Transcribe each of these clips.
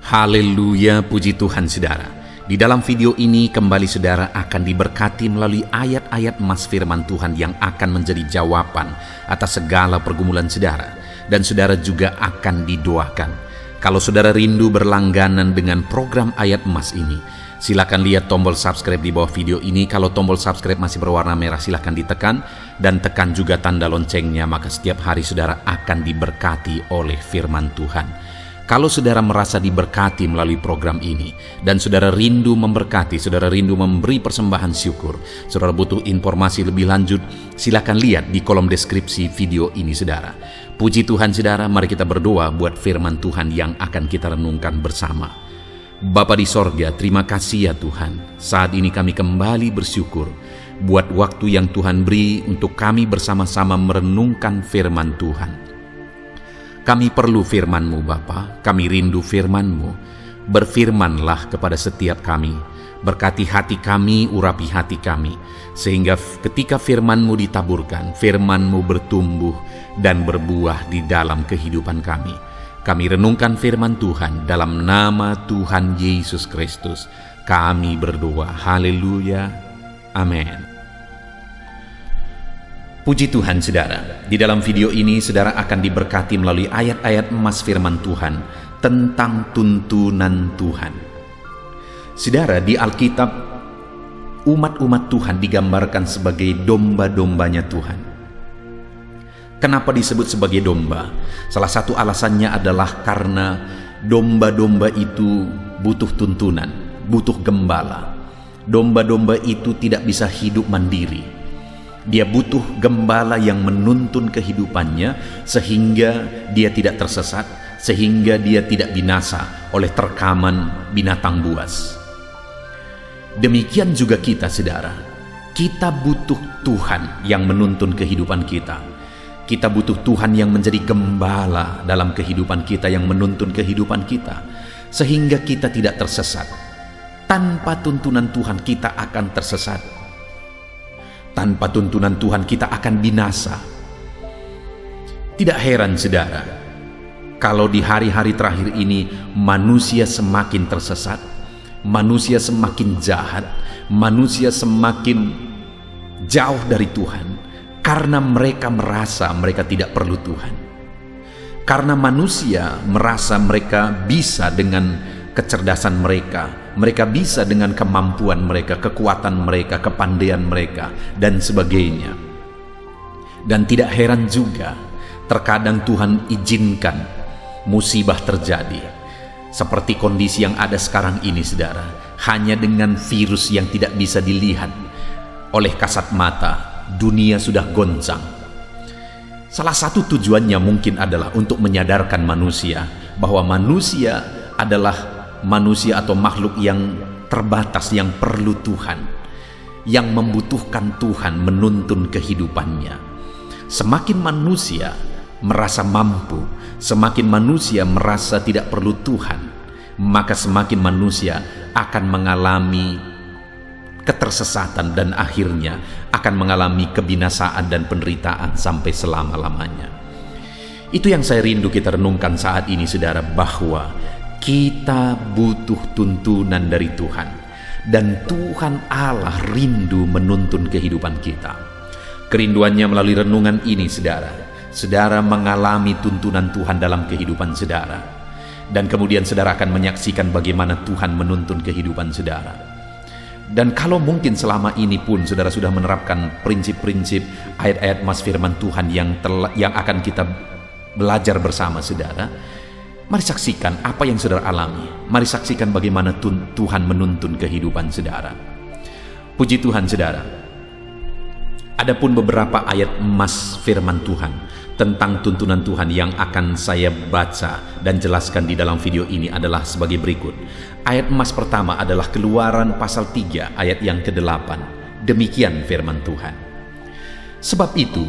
Haleluya, puji Tuhan saudara. Di dalam video ini kembali saudara akan diberkati melalui ayat-ayat emas firman Tuhan yang akan menjadi jawaban atas segala pergumulan saudara. Dan saudara juga akan didoakan. Kalau saudara rindu berlangganan dengan program ayat emas ini, silakan lihat tombol subscribe di bawah video ini. Kalau tombol subscribe masih berwarna merah, silakan ditekan dan tekan juga tanda loncengnya, maka setiap hari saudara akan diberkati oleh firman Tuhan. Kalau saudara merasa diberkati melalui program ini dan saudara rindu memberkati, saudara rindu memberi persembahan syukur, saudara butuh informasi lebih lanjut, silakan lihat di kolom deskripsi video ini saudara. Puji Tuhan saudara, mari kita berdoa buat firman Tuhan yang akan kita renungkan bersama. Bapa di sorga, terima kasih ya Tuhan. Saat ini kami kembali bersyukur buat waktu yang Tuhan beri untuk kami bersama-sama merenungkan firman Tuhan. Kami perlu firman-Mu Bapa, kami rindu firman-Mu. Berfirmanlah kepada setiap kami, berkati hati kami, urapi hati kami, sehingga ketika firman-Mu ditaburkan, firman-Mu bertumbuh dan berbuah di dalam kehidupan kami. Kami renungkan firman Tuhan dalam nama Tuhan Yesus Kristus. Kami berdoa, haleluya, amin. Puji Tuhan saudara, di dalam video ini saudara akan diberkati melalui ayat-ayat emas firman Tuhan tentang tuntunan Tuhan. Saudara, di Alkitab, umat-umat Tuhan digambarkan sebagai domba-dombanya Tuhan. Kenapa disebut sebagai domba? Salah satu alasannya adalah karena domba-domba itu butuh tuntunan, butuh gembala. Domba-domba itu tidak bisa hidup mandiri. Dia butuh gembala yang menuntun kehidupannya sehingga dia tidak tersesat, sehingga dia tidak binasa oleh terkaman binatang buas. Demikian juga kita saudara, kita butuh Tuhan yang menuntun kehidupan kita. Kita butuh Tuhan yang menjadi gembala dalam kehidupan kita, yang menuntun kehidupan kita, sehingga kita tidak tersesat. Tanpa tuntunan Tuhan kita akan tersesat. Tanpa tuntunan Tuhan kita akan binasa. Tidak heran saudara, kalau di hari-hari terakhir ini manusia semakin tersesat, manusia semakin jahat, manusia semakin jauh dari Tuhan, karena mereka merasa mereka tidak perlu Tuhan. Karena manusia merasa mereka bisa dengan kecerdasan mereka, mereka bisa dengan kemampuan mereka, kekuatan mereka, kepandaian mereka, dan sebagainya. Dan tidak heran juga, terkadang Tuhan izinkan musibah terjadi. Seperti kondisi yang ada sekarang ini, saudara, hanya dengan virus yang tidak bisa dilihat oleh kasat mata, dunia sudah goncang. Salah satu tujuannya mungkin adalah untuk menyadarkan manusia bahwa manusia adalah manusia atau makhluk yang terbatas, yang perlu Tuhan, yang membutuhkan Tuhan menuntun kehidupannya. Semakin manusia merasa mampu, semakin manusia merasa tidak perlu Tuhan, maka semakin manusia akan mengalami ketersesatan dan akhirnya akan mengalami kebinasaan dan penderitaan sampai selama-lamanya. Itu yang saya rindu kita renungkan saat ini saudara, bahwa kita butuh tuntunan dari Tuhan, dan Tuhan Allah rindu menuntun kehidupan kita. Kerinduannya melalui renungan ini saudara, saudara mengalami tuntunan Tuhan dalam kehidupan saudara, dan kemudian saudara akan menyaksikan bagaimana Tuhan menuntun kehidupan saudara. Dan kalau mungkin selama ini pun saudara sudah menerapkan prinsip-prinsip ayat-ayat emas firman Tuhan yang akan kita belajar bersama saudara, mari saksikan apa yang saudara alami. Mari saksikan bagaimana Tuhan menuntun kehidupan saudara. Puji Tuhan saudara. Adapun beberapa ayat emas firman Tuhan tentang tuntunan Tuhan yang akan saya baca dan jelaskan di dalam video ini adalah sebagai berikut. Ayat emas pertama adalah Keluaran pasal 3 ayat yang ke-8. Demikian firman Tuhan. Sebab itu,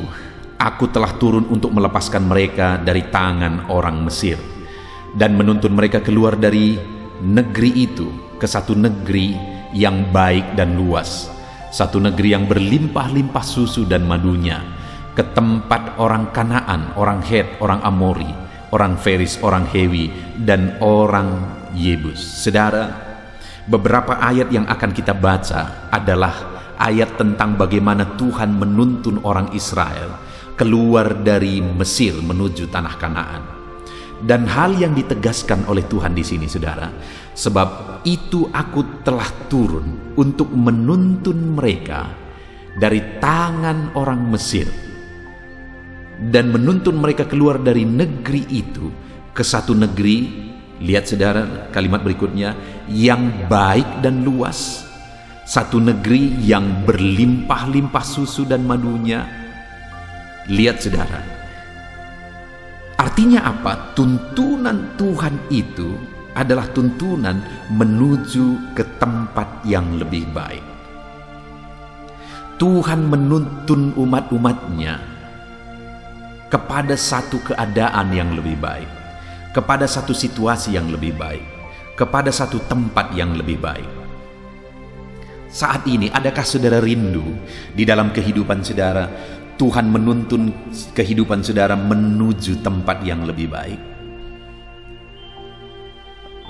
aku telah turun untuk melepaskan mereka dari tangan orang Mesir, dan menuntun mereka keluar dari negeri itu ke satu negeri yang baik dan luas, satu negeri yang berlimpah-limpah susu dan madunya, ke tempat orang Kanaan, orang Het, orang Amori, orang Feris, orang Hewi, dan orang Yebus. Saudara, beberapa ayat yang akan kita baca adalah ayat tentang bagaimana Tuhan menuntun orang Israel keluar dari Mesir menuju tanah Kanaan. Dan hal yang ditegaskan oleh Tuhan di sini, saudara, sebab itu aku telah turun untuk menuntun mereka dari tangan orang Mesir dan menuntun mereka keluar dari negeri itu ke satu negeri, lihat saudara kalimat berikutnya, yang baik dan luas, satu negeri yang berlimpah-limpah susu dan madunya. Lihat saudara, artinya apa? Tuntunan Tuhan itu adalah tuntunan menuju ke tempat yang lebih baik. Tuhan menuntun umat-umatnya kepada satu keadaan yang lebih baik, kepada satu situasi yang lebih baik, kepada satu tempat yang lebih baik. Saat ini, adakah saudara rindu di dalam kehidupan saudara, Tuhan menuntun kehidupan saudara menuju tempat yang lebih baik?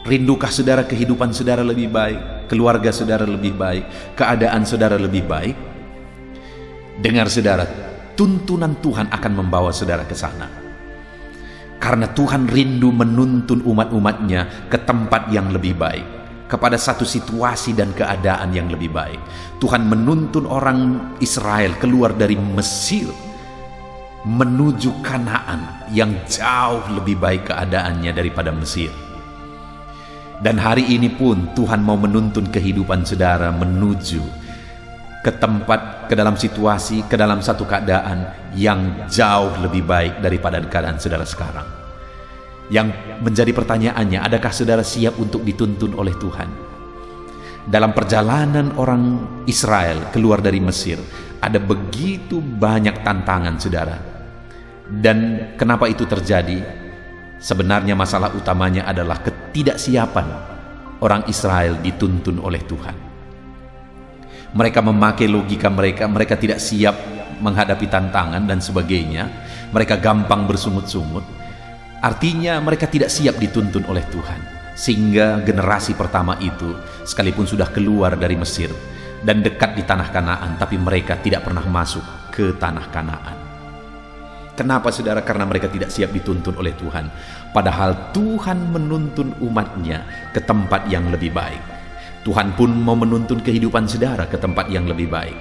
Rindukah saudara kehidupan saudara lebih baik, keluarga saudara lebih baik, keadaan saudara lebih baik? Dengar saudara, tuntunan Tuhan akan membawa saudara ke sana. Karena Tuhan rindu menuntun umat-umatnya ke tempat yang lebih baik, kepada satu situasi dan keadaan yang lebih baik. Tuhan menuntun orang Israel keluar dari Mesir menuju Kanaan yang jauh lebih baik keadaannya daripada Mesir. Dan hari ini pun Tuhan mau menuntun kehidupan saudara menuju ke tempat, ke dalam situasi, ke dalam satu keadaan yang jauh lebih baik daripada keadaan saudara sekarang. Yang menjadi pertanyaannya, adakah saudara siap untuk dituntun oleh Tuhan? Dalam perjalanan orang Israel keluar dari Mesir, ada begitu banyak tantangan saudara. Dan kenapa itu terjadi? Sebenarnya masalah utamanya adalah ketidaksiapan orang Israel dituntun oleh Tuhan. Mereka memakai logika mereka tidak siap menghadapi tantangan dan sebagainya. Mereka gampang bersungut-sungut. Artinya mereka tidak siap dituntun oleh Tuhan. Sehingga generasi pertama itu, sekalipun sudah keluar dari Mesir dan dekat di tanah Kanaan, tapi mereka tidak pernah masuk ke tanah Kanaan. Kenapa saudara? Karena mereka tidak siap dituntun oleh Tuhan. Padahal Tuhan menuntun umatnya ke tempat yang lebih baik. Tuhan pun mau menuntun kehidupan saudara ke tempat yang lebih baik.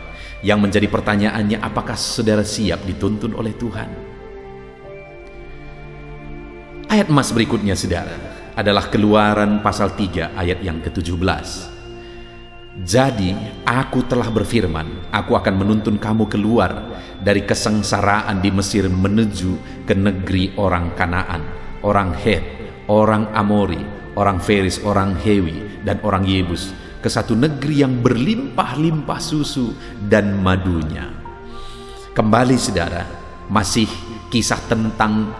Yang menjadi pertanyaannya, apakah saudara siap dituntun oleh Tuhan? Ayat emas berikutnya saudara adalah Keluaran pasal 3 ayat yang ke-17. Jadi aku telah berfirman, aku akan menuntun kamu keluar dari kesengsaraan di Mesir menuju ke negeri orang Kanaan, orang Het, orang Amori, orang Feris, orang Hewi, dan orang Yebus, ke satu negeri yang berlimpah-limpah susu dan madunya. Kembali saudara, masih kisah tentang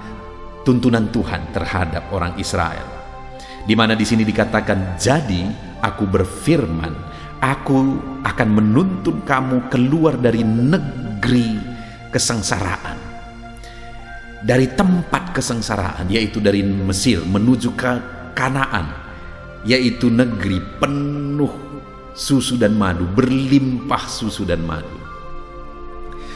tuntunan Tuhan terhadap orang Israel, di mana di sini dikatakan, jadi aku berfirman, aku akan menuntun kamu keluar dari negeri kesengsaraan, dari tempat kesengsaraan, yaitu dari Mesir menuju ke Kanaan, yaitu negeri penuh susu dan madu, berlimpah susu dan madu.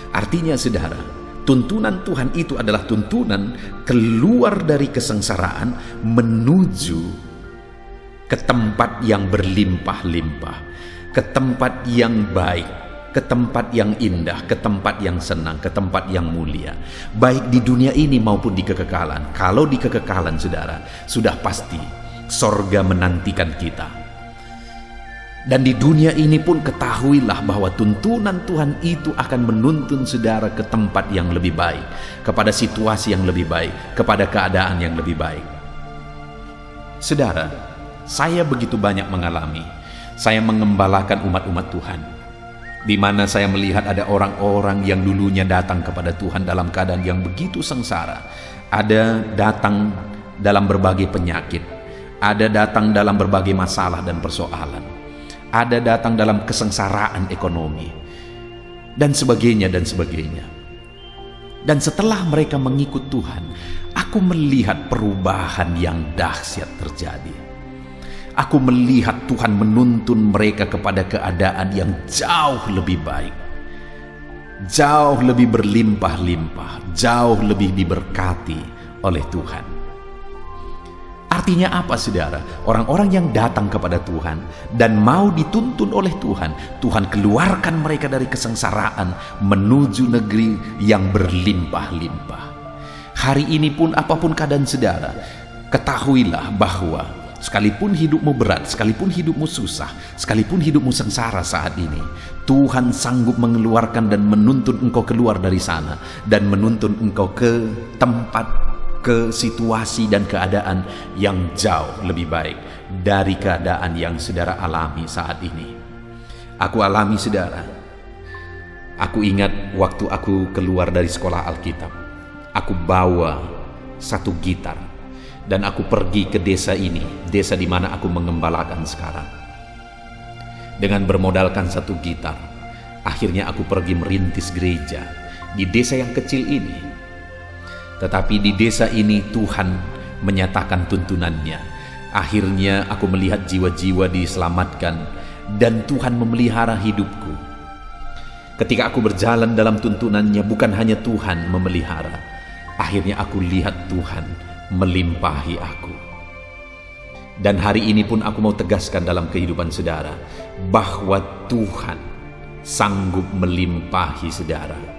Artinya saudara, tuntunan Tuhan itu adalah tuntunan keluar dari kesengsaraan menuju ke tempat yang berlimpah-limpah, ke tempat yang baik, ke tempat yang indah, ke tempat yang senang, ke tempat yang mulia, baik di dunia ini maupun di kekekalan. Kalau di kekekalan saudara, sudah pasti sorga menantikan kita. Dan di dunia ini pun ketahuilah bahwa tuntunan Tuhan itu akan menuntun saudara ke tempat yang lebih baik, kepada situasi yang lebih baik, kepada keadaan yang lebih baik. Saudara, saya begitu banyak mengalami, saya mengembalakan umat-umat Tuhan, di mana saya melihat ada orang-orang yang dulunya datang kepada Tuhan dalam keadaan yang begitu sengsara. Ada datang dalam berbagai penyakit, ada datang dalam berbagai masalah dan persoalan, ada datang dalam kesengsaraan ekonomi, dan sebagainya dan sebagainya. Dan setelah mereka mengikut Tuhan, aku melihat perubahan yang dahsyat terjadi. Aku melihat Tuhan menuntun mereka kepada keadaan yang jauh lebih baik, jauh lebih berlimpah-limpah, jauh lebih diberkati oleh Tuhan. Artinya apa, saudara? Orang-orang yang datang kepada Tuhan dan mau dituntun oleh Tuhan, Tuhan keluarkan mereka dari kesengsaraan menuju negeri yang berlimpah-limpah. Hari ini pun apapun keadaan saudara, ketahuilah bahwa sekalipun hidupmu berat, sekalipun hidupmu susah, sekalipun hidupmu sengsara saat ini, Tuhan sanggup mengeluarkan dan menuntun engkau keluar dari sana dan menuntun engkau ke tempat, ke situasi dan keadaan yang jauh lebih baik dari keadaan yang saudara alami saat ini. Aku alami, saudara. Aku ingat waktu aku keluar dari sekolah Alkitab, aku bawa satu gitar dan aku pergi ke desa ini, desa di mana aku mengembalakan sekarang. Dengan bermodalkan satu gitar, akhirnya aku pergi merintis gereja di desa yang kecil ini. Tetapi di desa ini Tuhan menyatakan tuntunannya. Akhirnya aku melihat jiwa-jiwa diselamatkan dan Tuhan memelihara hidupku. Ketika aku berjalan dalam tuntunannya, bukan hanya Tuhan memelihara, akhirnya aku lihat Tuhan melimpahi aku. Dan hari ini pun aku mau tegaskan dalam kehidupan saudara bahwa Tuhan sanggup melimpahi saudara.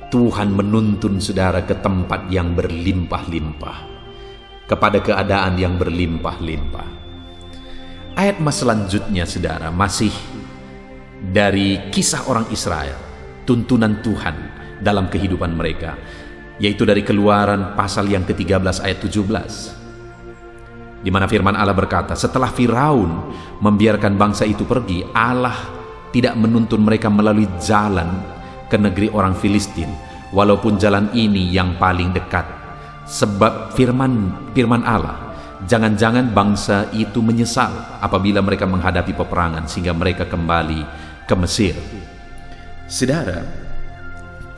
Tuhan menuntun saudara ke tempat yang berlimpah-limpah, kepada keadaan yang berlimpah-limpah. Ayat mas selanjutnya, saudara, masih dari kisah orang Israel, tuntunan Tuhan dalam kehidupan mereka, yaitu dari Keluaran pasal yang ke-13 ayat 17, di mana firman Allah berkata, setelah Firaun membiarkan bangsa itu pergi, Allah tidak menuntun mereka melalui jalan ke negeri orang Filistin, walaupun jalan ini yang paling dekat. Sebab firman Allah, jangan-jangan bangsa itu menyesal apabila mereka menghadapi peperangan sehingga mereka kembali ke Mesir. Saudara,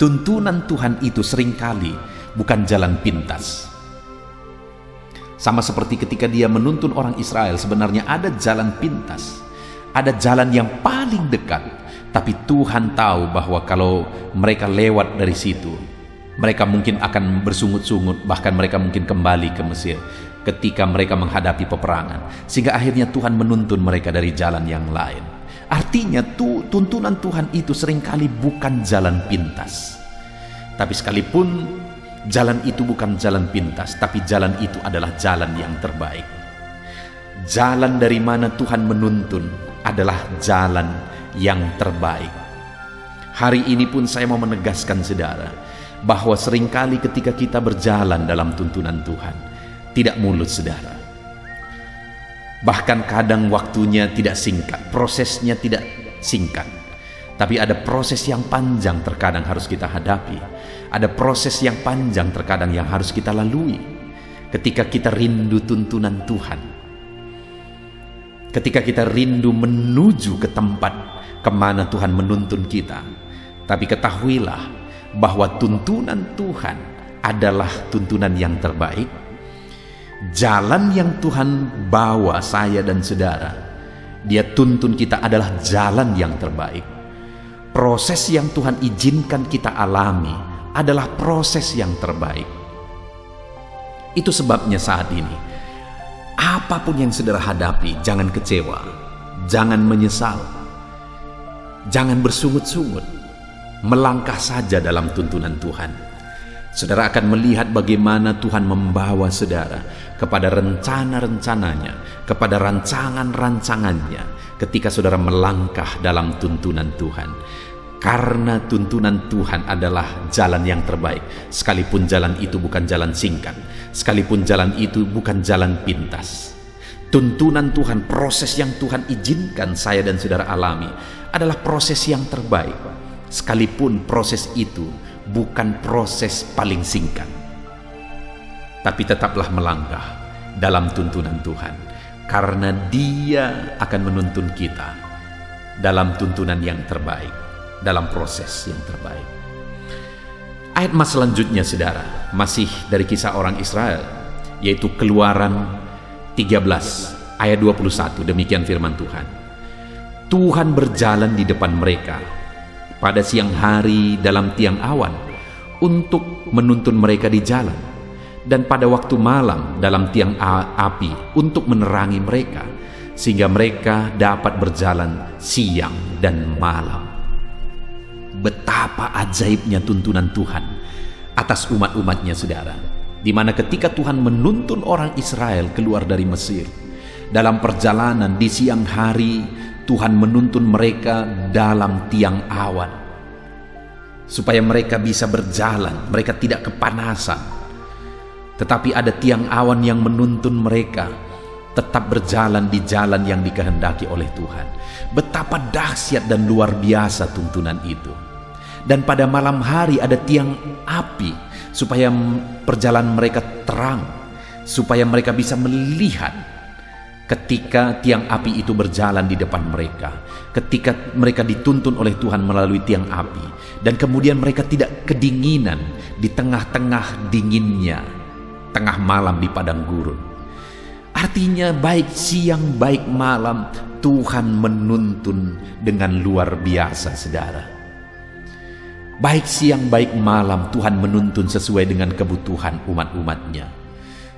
tuntunan Tuhan itu seringkali bukan jalan pintas. Sama seperti ketika dia menuntun orang Israel, sebenarnya ada jalan pintas, ada jalan yang paling dekat. Tapi Tuhan tahu bahwa kalau mereka lewat dari situ, mereka mungkin akan bersungut-sungut, bahkan mereka mungkin kembali ke Mesir ketika mereka menghadapi peperangan. Sehingga akhirnya Tuhan menuntun mereka dari jalan yang lain. Artinya tuntunan Tuhan itu seringkali bukan jalan pintas. Tapi sekalipun jalan itu bukan jalan pintas, tapi jalan itu adalah jalan yang terbaik. Jalan dari mana Tuhan menuntun adalah jalan yang terbaik. Hari ini pun saya mau menegaskan saudara bahwa seringkali ketika kita berjalan dalam tuntunan Tuhan tidak mulus, saudara. Bahkan kadang waktunya tidak singkat, prosesnya tidak singkat, tapi ada proses yang panjang terkadang harus kita hadapi. Ada proses yang panjang terkadang yang harus kita lalui ketika kita rindu tuntunan Tuhan, ketika kita rindu menuju ke tempat kemana Tuhan menuntun kita. Tapi ketahuilah bahwa tuntunan Tuhan adalah tuntunan yang terbaik. Jalan yang Tuhan bawa saya dan saudara, Dia tuntun kita adalah jalan yang terbaik. Proses yang Tuhan izinkan kita alami adalah proses yang terbaik. Itu sebabnya saat ini, apapun yang saudara hadapi, jangan kecewa, jangan menyesal, jangan bersungut-sungut, melangkah saja dalam tuntunan Tuhan. Saudara akan melihat bagaimana Tuhan membawa saudara kepada rencana-rencananya, kepada rancangan-rancangannya ketika saudara melangkah dalam tuntunan Tuhan. Karena tuntunan Tuhan adalah jalan yang terbaik, sekalipun jalan itu bukan jalan singkat, sekalipun jalan itu bukan jalan pintas. Tuntunan Tuhan, proses yang Tuhan izinkan saya dan saudara alami adalah proses yang terbaik, sekalipun proses itu bukan proses paling singkat. Tapi tetaplah melangkah dalam tuntunan Tuhan, karena Dia akan menuntun kita dalam tuntunan yang terbaik, dalam proses yang terbaik. Ayat mas selanjutnya saudara, masih dari kisah orang Israel, yaitu Keluaran 13 ayat 21. Demikian firman Tuhan. Tuhan berjalan di depan mereka pada siang hari dalam tiang awan untuk menuntun mereka di jalan, dan pada waktu malam dalam tiang api untuk menerangi mereka, sehingga mereka dapat berjalan siang dan malam. Betapa ajaibnya tuntunan Tuhan atas umat-umatnya saudara, di mana ketika Tuhan menuntun orang Israel keluar dari Mesir, dalam perjalanan di siang hari Tuhan menuntun mereka dalam tiang awan supaya mereka bisa berjalan, mereka tidak kepanasan. Tetapi ada tiang awan yang menuntun mereka tetap berjalan di jalan yang dikehendaki oleh Tuhan. Betapa dahsyat dan luar biasa tuntunan itu. Dan pada malam hari ada tiang api supaya perjalanan mereka terang, supaya mereka bisa melihat ketika tiang api itu berjalan di depan mereka, ketika mereka dituntun oleh Tuhan melalui tiang api, dan kemudian mereka tidak kedinginan di tengah-tengah dinginnya tengah malam di padang gurun. Artinya baik siang baik malam Tuhan menuntun dengan luar biasa saudara. Baik siang baik malam Tuhan menuntun sesuai dengan kebutuhan umat-umatnya,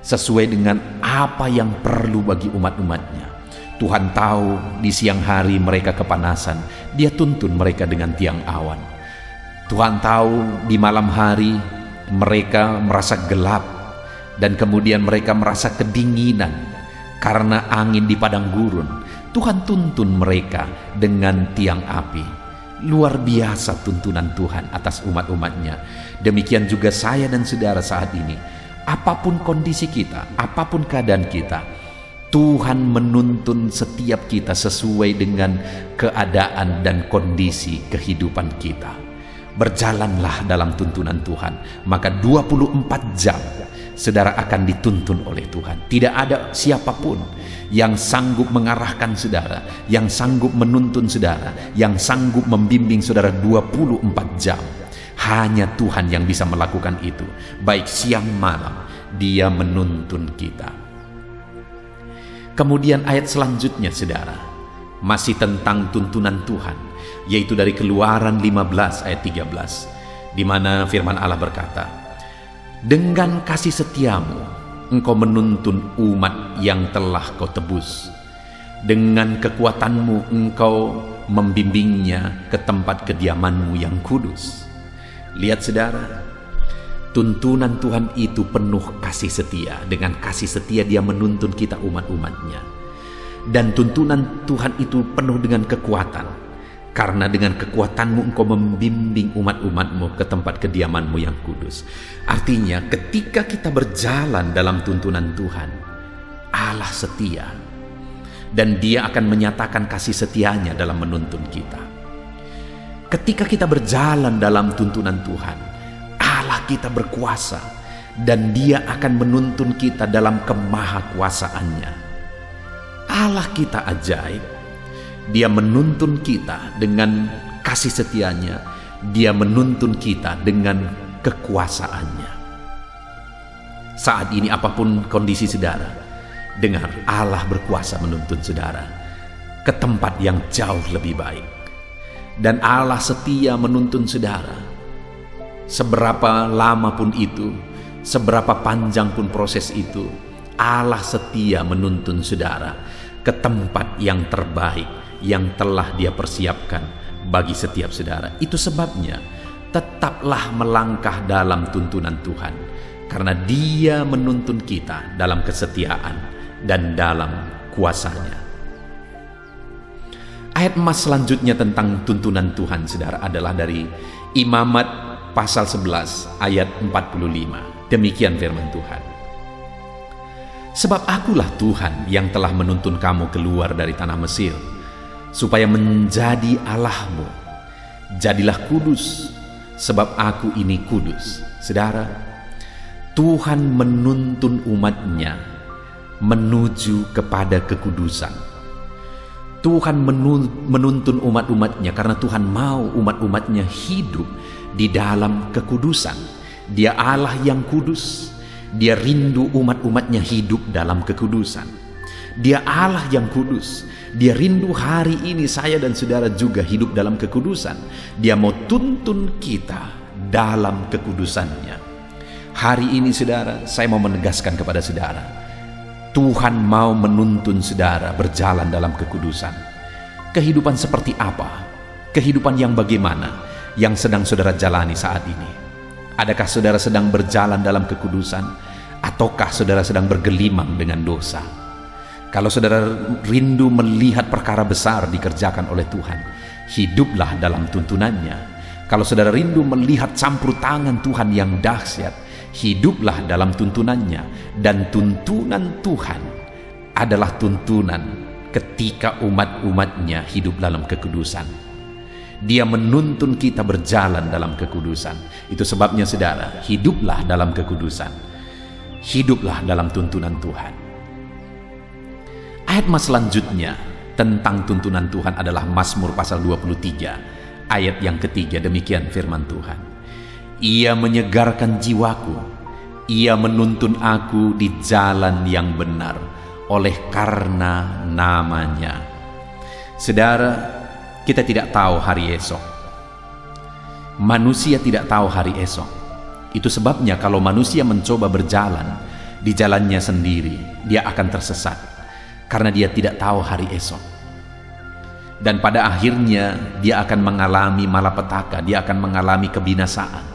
sesuai dengan apa yang perlu bagi umat-umatnya. Tuhan tahu di siang hari mereka kepanasan, Dia tuntun mereka dengan tiang awan. Tuhan tahu di malam hari mereka merasa gelap, dan kemudian mereka merasa kedinginan karena angin di padang gurun. Tuhan tuntun mereka dengan tiang api. Luar biasa tuntunan Tuhan atas umat-umatnya. Demikian juga saya dan saudara saat ini. Apapun kondisi kita, apapun keadaan kita, Tuhan menuntun setiap kita sesuai dengan keadaan dan kondisi kehidupan kita. Berjalanlah dalam tuntunan Tuhan, maka 24 jam saudara akan dituntun oleh Tuhan. Tidak ada siapapun yang sanggup mengarahkan saudara, yang sanggup menuntun saudara, yang sanggup membimbing saudara 24 jam. Hanya Tuhan yang bisa melakukan itu. Baik siang malam Dia menuntun kita. Kemudian ayat selanjutnya saudara, masih tentang tuntunan Tuhan, yaitu dari Keluaran 15 ayat 13, di mana firman Allah berkata, dengan kasih setiamu engkau menuntun umat yang telah kau tebus, dengan kekuatanmu engkau membimbingnya ke tempat kediamanmu yang kudus. Lihat saudara, tuntunan Tuhan itu penuh kasih setia. Dengan kasih setia Dia menuntun kita umat-umatnya. Dan tuntunan Tuhan itu penuh dengan kekuatan, karena dengan kekuatanmu engkau membimbing umat-umatmu ke tempat kediamanmu yang kudus. Artinya ketika kita berjalan dalam tuntunan Tuhan, Allah setia, dan Dia akan menyatakan kasih setianya dalam menuntun kita. Ketika kita berjalan dalam tuntunan Tuhan, Allah kita berkuasa, dan Dia akan menuntun kita dalam kemahakuasaannya. Allah kita ajaib. Dia menuntun kita dengan kasih setianya. Dia menuntun kita dengan kekuasaannya. Saat ini apapun kondisi saudara, dengar, Allah berkuasa menuntun saudara ke tempat yang jauh lebih baik. Dan Allah setia menuntun saudara. Seberapa lama pun itu, seberapa panjang pun proses itu, Allah setia menuntun saudara ke tempat yang terbaik yang telah Dia persiapkan bagi setiap saudara. Itu sebabnya tetaplah melangkah dalam tuntunan Tuhan, karena Dia menuntun kita dalam kesetiaan dan dalam kuasanya. Ayat emas selanjutnya tentang tuntunan Tuhan saudara adalah dari Imamat pasal 11 ayat 45. Demikian firman Tuhan. Sebab akulah Tuhan yang telah menuntun kamu keluar dari tanah Mesir, supaya menjadi Allahmu. Jadilah kudus, sebab aku ini kudus. Saudara, Tuhan menuntun umatnya menuju kepada kekudusan. Tuhan menuntun umat-umatnya karena Tuhan mau umat-umatnya hidup di dalam kekudusan. Dia Allah yang kudus. Dia rindu umat-umatnya hidup dalam kekudusan. Dia Allah yang kudus. Dia rindu hari ini saya dan saudara juga hidup dalam kekudusan. Dia mau tuntun kita dalam kekudusannya. Hari ini saudara, saya mau menegaskan kepada saudara, Tuhan mau menuntun saudara berjalan dalam kekudusan. Kehidupan seperti apa? Kehidupan yang bagaimana yang sedang saudara jalani saat ini? Adakah saudara sedang berjalan dalam kekudusan? Ataukah saudara sedang bergelimang dengan dosa? Kalau saudara rindu melihat perkara besar dikerjakan oleh Tuhan, hiduplah dalam tuntunannya. Kalau saudara rindu melihat campur tangan Tuhan yang dahsyat, hiduplah dalam tuntunannya. Dan tuntunan Tuhan adalah tuntunan ketika umat-umatnya hidup dalam kekudusan. Dia menuntun kita berjalan dalam kekudusan. Itu sebabnya saudara, hiduplah dalam kekudusan. Hiduplah dalam tuntunan Tuhan. Ayat mas selanjutnya tentang tuntunan Tuhan adalah Mazmur pasal 23 ayat yang ketiga. Demikian firman Tuhan, Ia menyegarkan jiwaku, Ia menuntun aku di jalan yang benar oleh karena namanya. Saudara, kita tidak tahu hari esok. Manusia tidak tahu hari esok. Itu sebabnya kalau manusia mencoba berjalan di jalannya sendiri, dia akan tersesat karena dia tidak tahu hari esok. Dan pada akhirnya dia akan mengalami malapetaka, dia akan mengalami kebinasaan.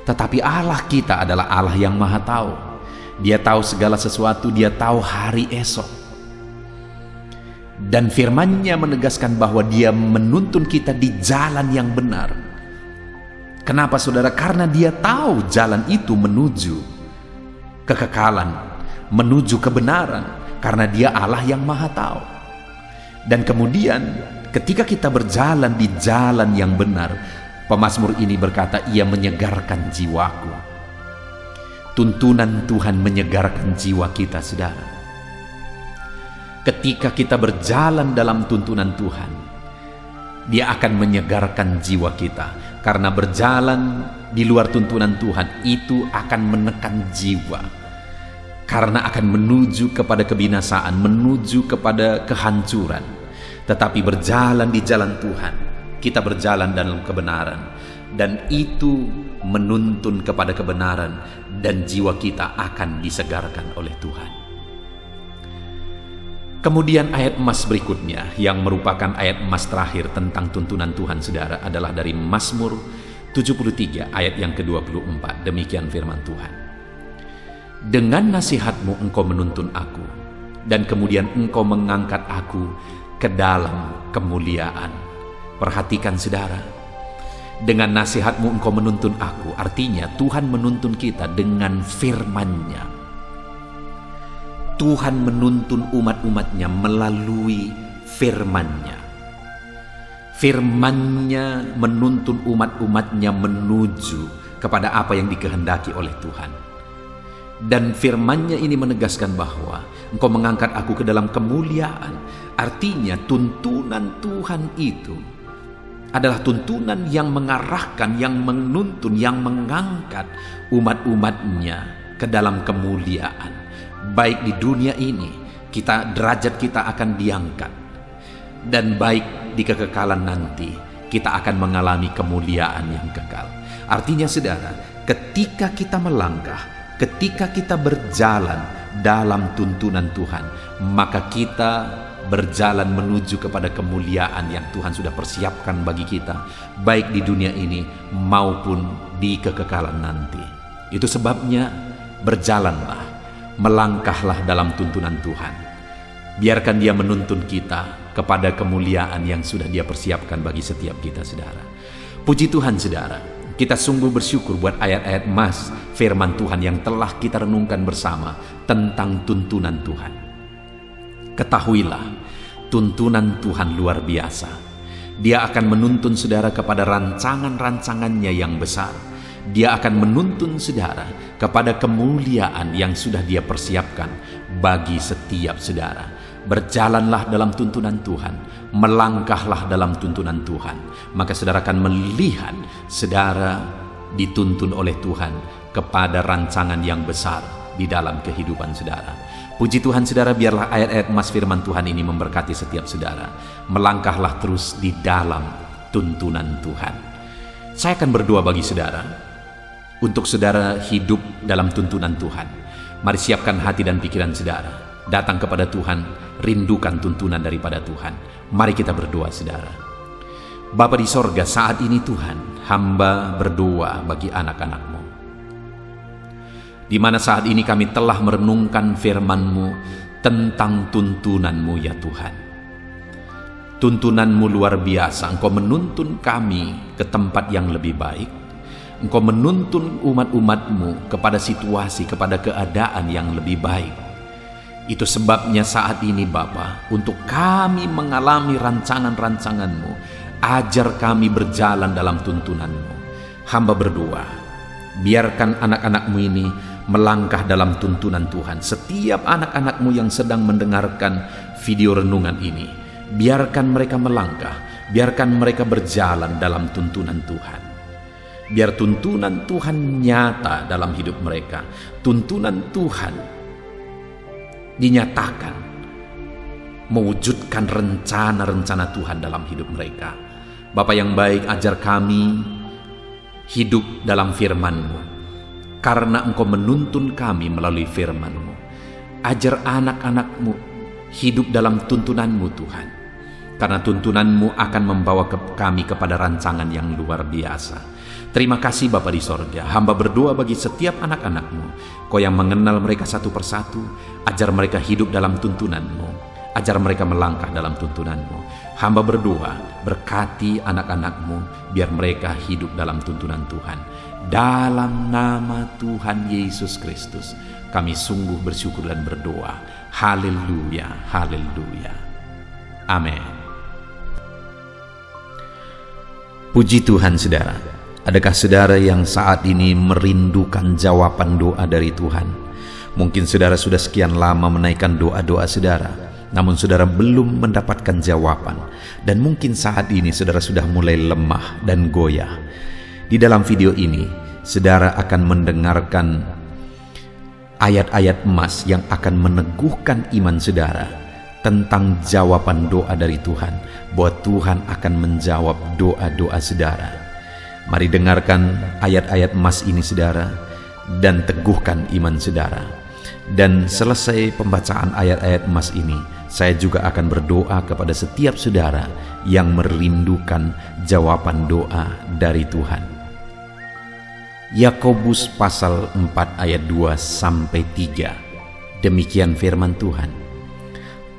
Tetapi Allah kita adalah Allah yang maha tahu. Dia tahu segala sesuatu, dia tahu hari esok. Dan firman-Nya menegaskan bahwa dia menuntun kita di jalan yang benar. Kenapa saudara? Karena dia tahu jalan itu menuju kekekalan, menuju kebenaran. Karena dia Allah yang maha tahu. Dan kemudian ketika kita berjalan di jalan yang benar, pemazmur ini berkata, Ia menyegarkan jiwaku. Tuntunan Tuhan menyegarkan jiwa kita, saudara. Ketika kita berjalan dalam tuntunan Tuhan, Dia akan menyegarkan jiwa kita. Karena berjalan di luar tuntunan Tuhan itu akan menekan jiwa. Karena akan menuju kepada kebinasaan, menuju kepada kehancuran. Tetapi berjalan di jalan Tuhan, kita berjalan dalam kebenaran, dan itu menuntun kepada kebenaran, dan jiwa kita akan disegarkan oleh Tuhan. Kemudian ayat emas berikutnya yang merupakan ayat emas terakhir tentang tuntunan Tuhan, saudara, adalah dari Mazmur 73 ayat yang ke-24. Demikian firman Tuhan, Dengan nasihat-Mu Engkau menuntun aku, dan kemudian Engkau mengangkat aku ke dalam kemuliaan. Perhatikan saudara, dengan nasihat-Mu Engkau menuntun aku, artinya Tuhan menuntun kita dengan firman-Nya. Tuhan menuntun umat-umatnya melalui firman-Nya. Firman-Nya menuntun umat-umatnya menuju kepada apa yang dikehendaki oleh Tuhan. Dan firman-Nya ini menegaskan bahwa Engkau mengangkat aku ke dalam kemuliaan. Artinya tuntunan Tuhan itu adalah tuntunan yang mengarahkan, yang menuntun, yang mengangkat umat-umatnya ke dalam kemuliaan. Baik di dunia ini, derajat kita akan diangkat. Dan baik di kekekalan nanti, kita akan mengalami kemuliaan yang kekal. Artinya saudara, ketika kita melangkah, ketika kita berjalan dalam tuntunan Tuhan, maka kita berjalan menuju kepada kemuliaan yang Tuhan sudah persiapkan bagi kita, baik di dunia ini maupun di kekekalan nanti. Itu sebabnya berjalanlah, melangkahlah dalam tuntunan Tuhan. Biarkan Dia menuntun kita kepada kemuliaan yang sudah Dia persiapkan bagi setiap kita, saudara. Puji Tuhan, saudara. Kita sungguh bersyukur buat ayat-ayat emas firman Tuhan yang telah kita renungkan bersama tentang tuntunan Tuhan. Ketahuilah, tuntunan Tuhan luar biasa. Dia akan menuntun saudara kepada rancangan-rancangannya yang besar. Dia akan menuntun saudara kepada kemuliaan yang sudah Dia persiapkan bagi setiap saudara. berjalanlah dalam tuntunan Tuhan, melangkahlah dalam tuntunan Tuhan, maka saudara akan melihat saudara dituntun oleh Tuhan kepada rancangan yang besar di dalam kehidupan saudara. Puji Tuhan saudara, biarlah ayat-ayat emas firman Tuhan ini memberkati setiap saudara. Melangkahlah terus di dalam tuntunan Tuhan. Saya akan berdoa bagi saudara, untuk saudara hidup dalam tuntunan Tuhan. Mari siapkan hati dan pikiran saudara, datang kepada Tuhan, rindukan tuntunan daripada Tuhan. Mari kita berdoa saudara. Bapa di sorga, saat ini Tuhan, hamba berdoa bagi anak-anak-Mu, di mana saat ini kami telah merenungkan firman-Mu tentang tuntunan-Mu ya Tuhan. Tuntunan-Mu luar biasa, Engkau menuntun kami ke tempat yang lebih baik. Engkau menuntun umat-umat-Mu kepada situasi, kepada keadaan yang lebih baik. Itu sebabnya saat ini Bapa, untuk kami mengalami rancangan-rancangan-Mu, ajar kami berjalan dalam tuntunan-Mu. Hamba berdoa, biarkan anak-anak-Mu ini melangkah dalam tuntunan Tuhan. Setiap anak-anak-Mu yang sedang mendengarkan video renungan ini, biarkan mereka melangkah, biarkan mereka berjalan dalam tuntunan Tuhan. Biar tuntunan Tuhan nyata dalam hidup mereka. Tuntunan Tuhan dinyatakan, mewujudkan rencana-rencana Tuhan dalam hidup mereka. Bapa yang baik, ajar kami hidup dalam firman-Mu, karena Engkau menuntun kami melalui firman-Mu. Ajar anak-anak-Mu hidup dalam tuntunan-Mu Tuhan, karena tuntunan-Mu akan membawa kami kepada rancangan yang luar biasa. Terima kasih Bapa di sorga. Hamba berdoa bagi setiap anak-anak-Mu, Kau yang mengenal mereka satu persatu. Ajar mereka hidup dalam tuntunan-Mu, ajar mereka melangkah dalam tuntunan-Mu. Hamba berdoa, berkati anak-anak-Mu, biar mereka hidup dalam tuntunan Tuhan. Dalam nama Tuhan Yesus Kristus, kami sungguh bersyukur dan berdoa. Haleluya, haleluya. Amin. Puji Tuhan saudara. Adakah saudara yang saat ini merindukan jawaban doa dari Tuhan? Mungkin saudara sudah sekian lama menaikkan doa-doa saudara, namun saudara belum mendapatkan jawaban. Dan mungkin saat ini saudara sudah mulai lemah dan goyah. Di dalam video ini, saudara akan mendengarkan ayat-ayat emas yang akan meneguhkan iman saudara tentang jawaban doa dari Tuhan, bahwa Tuhan akan menjawab doa-doa saudara. Mari dengarkan ayat-ayat emas ini saudara, dan teguhkan iman saudara. Dan selesai pembacaan ayat-ayat emas ini, saya juga akan berdoa kepada setiap saudara yang merindukan jawaban doa dari Tuhan. Yakobus pasal 4 ayat 2-3. Demikian firman Tuhan.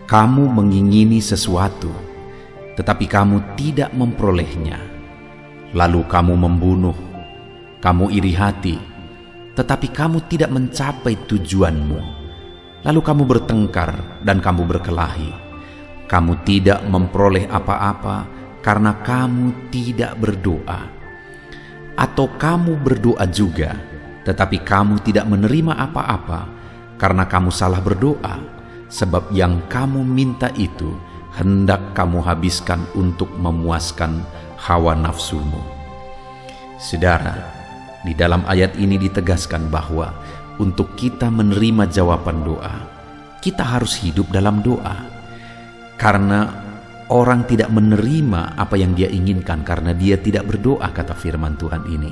Kamu mengingini sesuatu, tetapi kamu tidak memperolehnya. Lalu kamu membunuh, kamu iri hati, tetapi kamu tidak mencapai tujuanmu. Lalu kamu bertengkar dan kamu berkelahi. Kamu tidak memperoleh apa-apa karena kamu tidak berdoa. Atau kamu berdoa juga, tetapi kamu tidak menerima apa-apa karena kamu salah berdoa, sebab yang kamu minta itu hendak kamu habiskan untuk memuaskan hawa nafsumu. Saudara, di dalam ayat ini ditegaskan bahwa untuk kita menerima jawaban doa, kita harus hidup dalam doa. Karena orang tidak menerima apa yang dia inginkan karena dia tidak berdoa, kata firman Tuhan ini.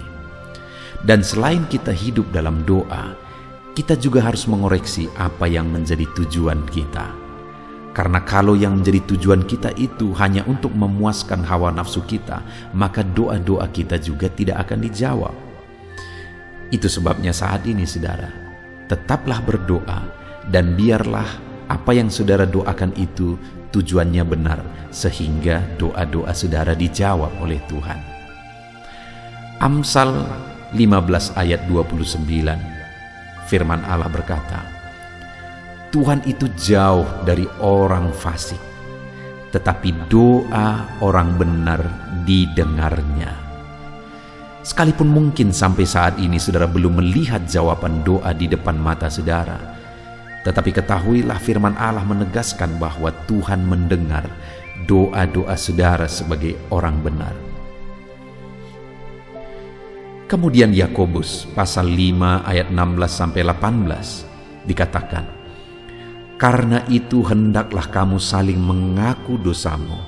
Dan selain kita hidup dalam doa, kita juga harus mengoreksi apa yang menjadi tujuan kita. Karena kalau yang menjadi tujuan kita itu hanya untuk memuaskan hawa nafsu kita, maka doa-doa kita juga tidak akan dijawab. Itu sebabnya saat ini saudara, tetaplah berdoa, dan biarlah apa yang saudara doakan itu tujuannya benar, sehingga doa-doa saudara dijawab oleh Tuhan. Amsal 15 ayat 29, firman Allah berkata, Tuhan itu jauh dari orang fasik, tetapi doa orang benar didengarnya. Sekalipun mungkin sampai saat ini saudara belum melihat jawaban doa di depan mata saudara, Tetapi ketahuilah firman Allah menegaskan bahwa Tuhan mendengar doa-doa saudara sebagai orang benar. Kemudian Yakobus pasal 5 ayat 16-18 dikatakan, "Karena itu hendaklah kamu saling mengaku dosamu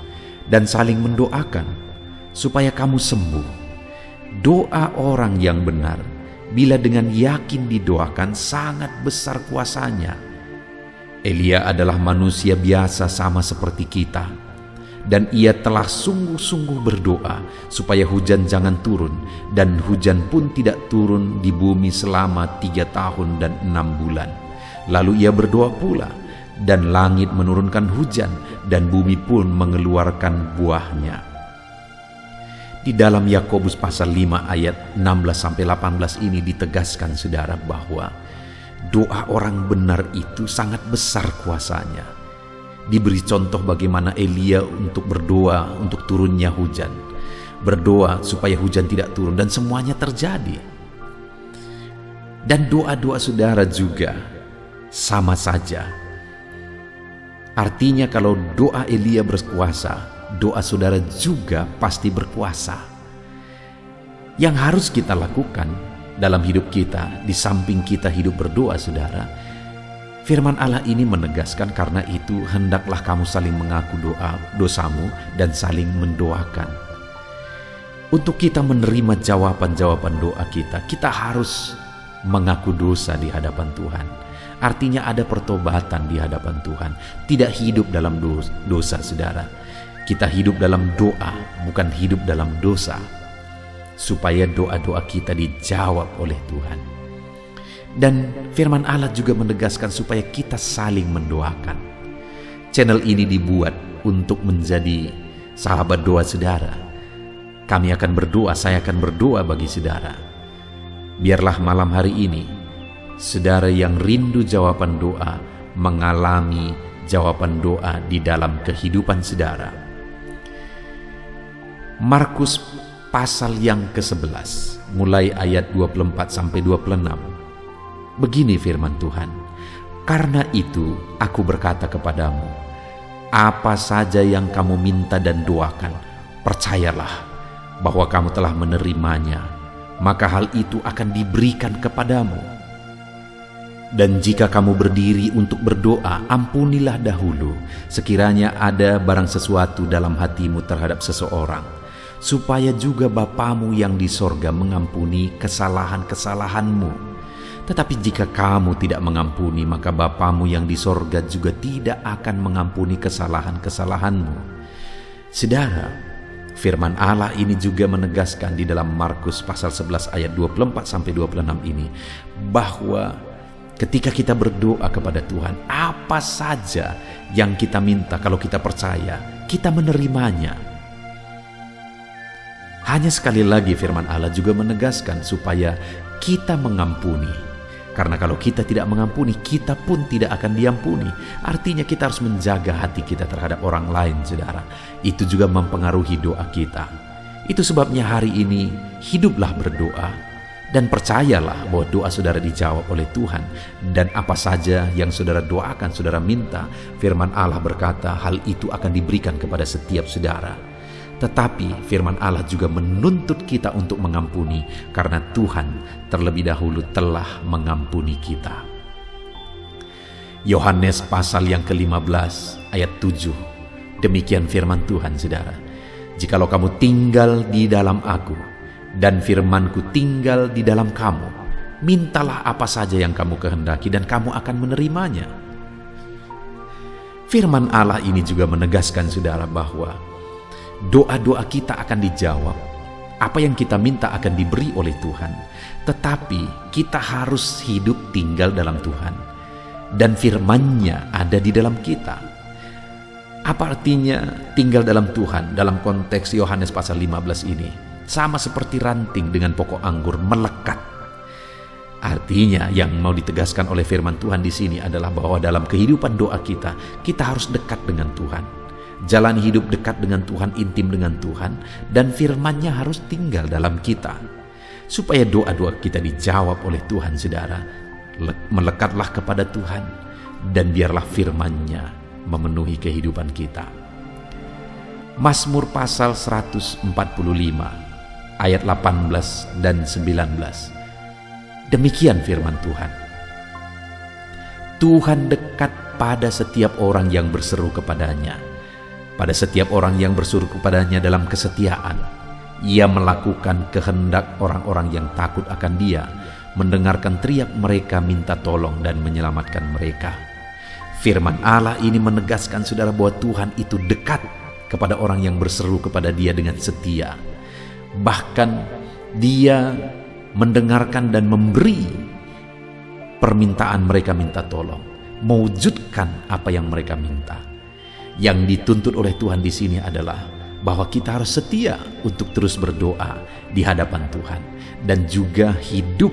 dan saling mendoakan supaya kamu sembuh. Doa orang yang benar bila dengan yakin didoakan sangat besar kuasanya." Elia adalah manusia biasa sama seperti kita, dan ia telah sungguh-sungguh berdoa supaya hujan jangan turun, dan hujan pun tidak turun di bumi selama 3 tahun dan 6 bulan. Lalu ia berdoa pula, dan langit menurunkan hujan, dan bumi pun mengeluarkan buahnya. Di dalam Yakobus pasal 5 ayat 16-18 ini ditegaskan saudara bahwa doa orang benar itu sangat besar kuasanya. Diberi contoh bagaimana Elia untuk berdoa untuk turunnya hujan, berdoa supaya hujan tidak turun, dan semuanya terjadi. Dan doa-doa saudara juga sama saja. Artinya kalau doa Elia berkuasa, doa saudara juga pasti berkuasa. Yang harus kita lakukan dalam hidup kita, di samping kita hidup berdoa saudara, firman Allah ini menegaskan, karena itu hendaklah kamu saling mengaku dosamu dan saling mendoakan. Untuk kita menerima jawaban-jawaban doa kita, kita harus mengaku dosa di hadapan Tuhan. Artinya ada pertobatan di hadapan Tuhan. Tidak hidup dalam dosa saudara. Kita hidup dalam doa, bukan hidup dalam dosa, supaya doa-doa kita dijawab oleh Tuhan. Dan firman Allah juga menegaskan supaya kita saling mendoakan. Channel ini dibuat untuk menjadi sahabat doa saudara. Kami akan berdoa, saya akan berdoa bagi saudara. Biarlah malam hari ini, saudara yang rindu jawaban doa, mengalami jawaban doa di dalam kehidupan saudara. Markus pasal yang ke-11, mulai ayat 24-26. Begini firman Tuhan, "Karena itu aku berkata kepadamu, apa saja yang kamu minta dan doakan, percayalah bahwa kamu telah menerimanya, maka hal itu akan diberikan kepadamu. Dan jika kamu berdiri untuk berdoa, ampunilah dahulu sekiranya ada barang sesuatu dalam hatimu terhadap seseorang, supaya juga Bapamu yang di sorga mengampuni kesalahan-kesalahanmu. Tetapi jika kamu tidak mengampuni, maka Bapamu yang di sorga juga tidak akan mengampuni kesalahan-kesalahanmu." Saudara, firman Allah ini juga menegaskan di dalam Markus pasal 11 ayat 24-26 ini, bahwa ketika kita berdoa kepada Tuhan, apa saja yang kita minta, kalau kita percaya, kita menerimanya. Hanya sekali lagi firman Allah juga menegaskan supaya kita mengampuni. Karena kalau kita tidak mengampuni, kita pun tidak akan diampuni. Artinya kita harus menjaga hati kita terhadap orang lain, saudara. Itu juga mempengaruhi doa kita. Itu sebabnya hari ini hiduplah berdoa dan percayalah bahwa doa saudara dijawab oleh Tuhan. Dan apa saja yang saudara doakan, saudara minta, firman Allah berkata hal itu akan diberikan kepada setiap saudara. Tetapi firman Allah juga menuntut kita untuk mengampuni, karena Tuhan terlebih dahulu telah mengampuni kita. Yohanes pasal yang ke-15 ayat 7. Demikian firman Tuhan, saudara. "Jikalau kamu tinggal di dalam aku, dan firmanku tinggal di dalam kamu, mintalah apa saja yang kamu kehendaki dan kamu akan menerimanya." Firman Allah ini juga menegaskan, saudara, bahwa doa-doa kita akan dijawab. Apa yang kita minta akan diberi oleh Tuhan. Tetapi kita harus hidup tinggal dalam Tuhan. Dan firman-Nya ada di dalam kita. Apa artinya tinggal dalam Tuhan dalam konteks Yohanes pasal 15 ini? Sama seperti ranting dengan pokok anggur melekat. Artinya yang mau ditegaskan oleh firman Tuhan di sini adalah bahwa dalam kehidupan doa kita harus dekat dengan Tuhan. Jalan hidup dekat dengan Tuhan, intim dengan Tuhan, dan firman-Nya harus tinggal dalam kita. Supaya doa-doa kita dijawab oleh Tuhan, saudara, melekatlah kepada Tuhan. dan biarlah firman-Nya memenuhi kehidupan kita. Mazmur pasal 145 ayat 18 dan 19. Demikian firman Tuhan. Tuhan dekat pada setiap orang yang berseru kepadanya, pada setiap orang yang berseru kepadanya dalam kesetiaan. Ia melakukan kehendak orang-orang yang takut akan Dia, mendengarkan teriak mereka minta tolong dan menyelamatkan mereka. Firman Allah ini menegaskan saudara bahwa Tuhan itu dekat kepada orang yang berseru kepada Dia dengan setia. Bahkan Dia mendengarkan dan memberi permintaan mereka minta tolong, mewujudkan apa yang mereka minta. Yang dituntut oleh Tuhan di sini adalah bahwa kita harus setia untuk terus berdoa di hadapan Tuhan dan juga hidup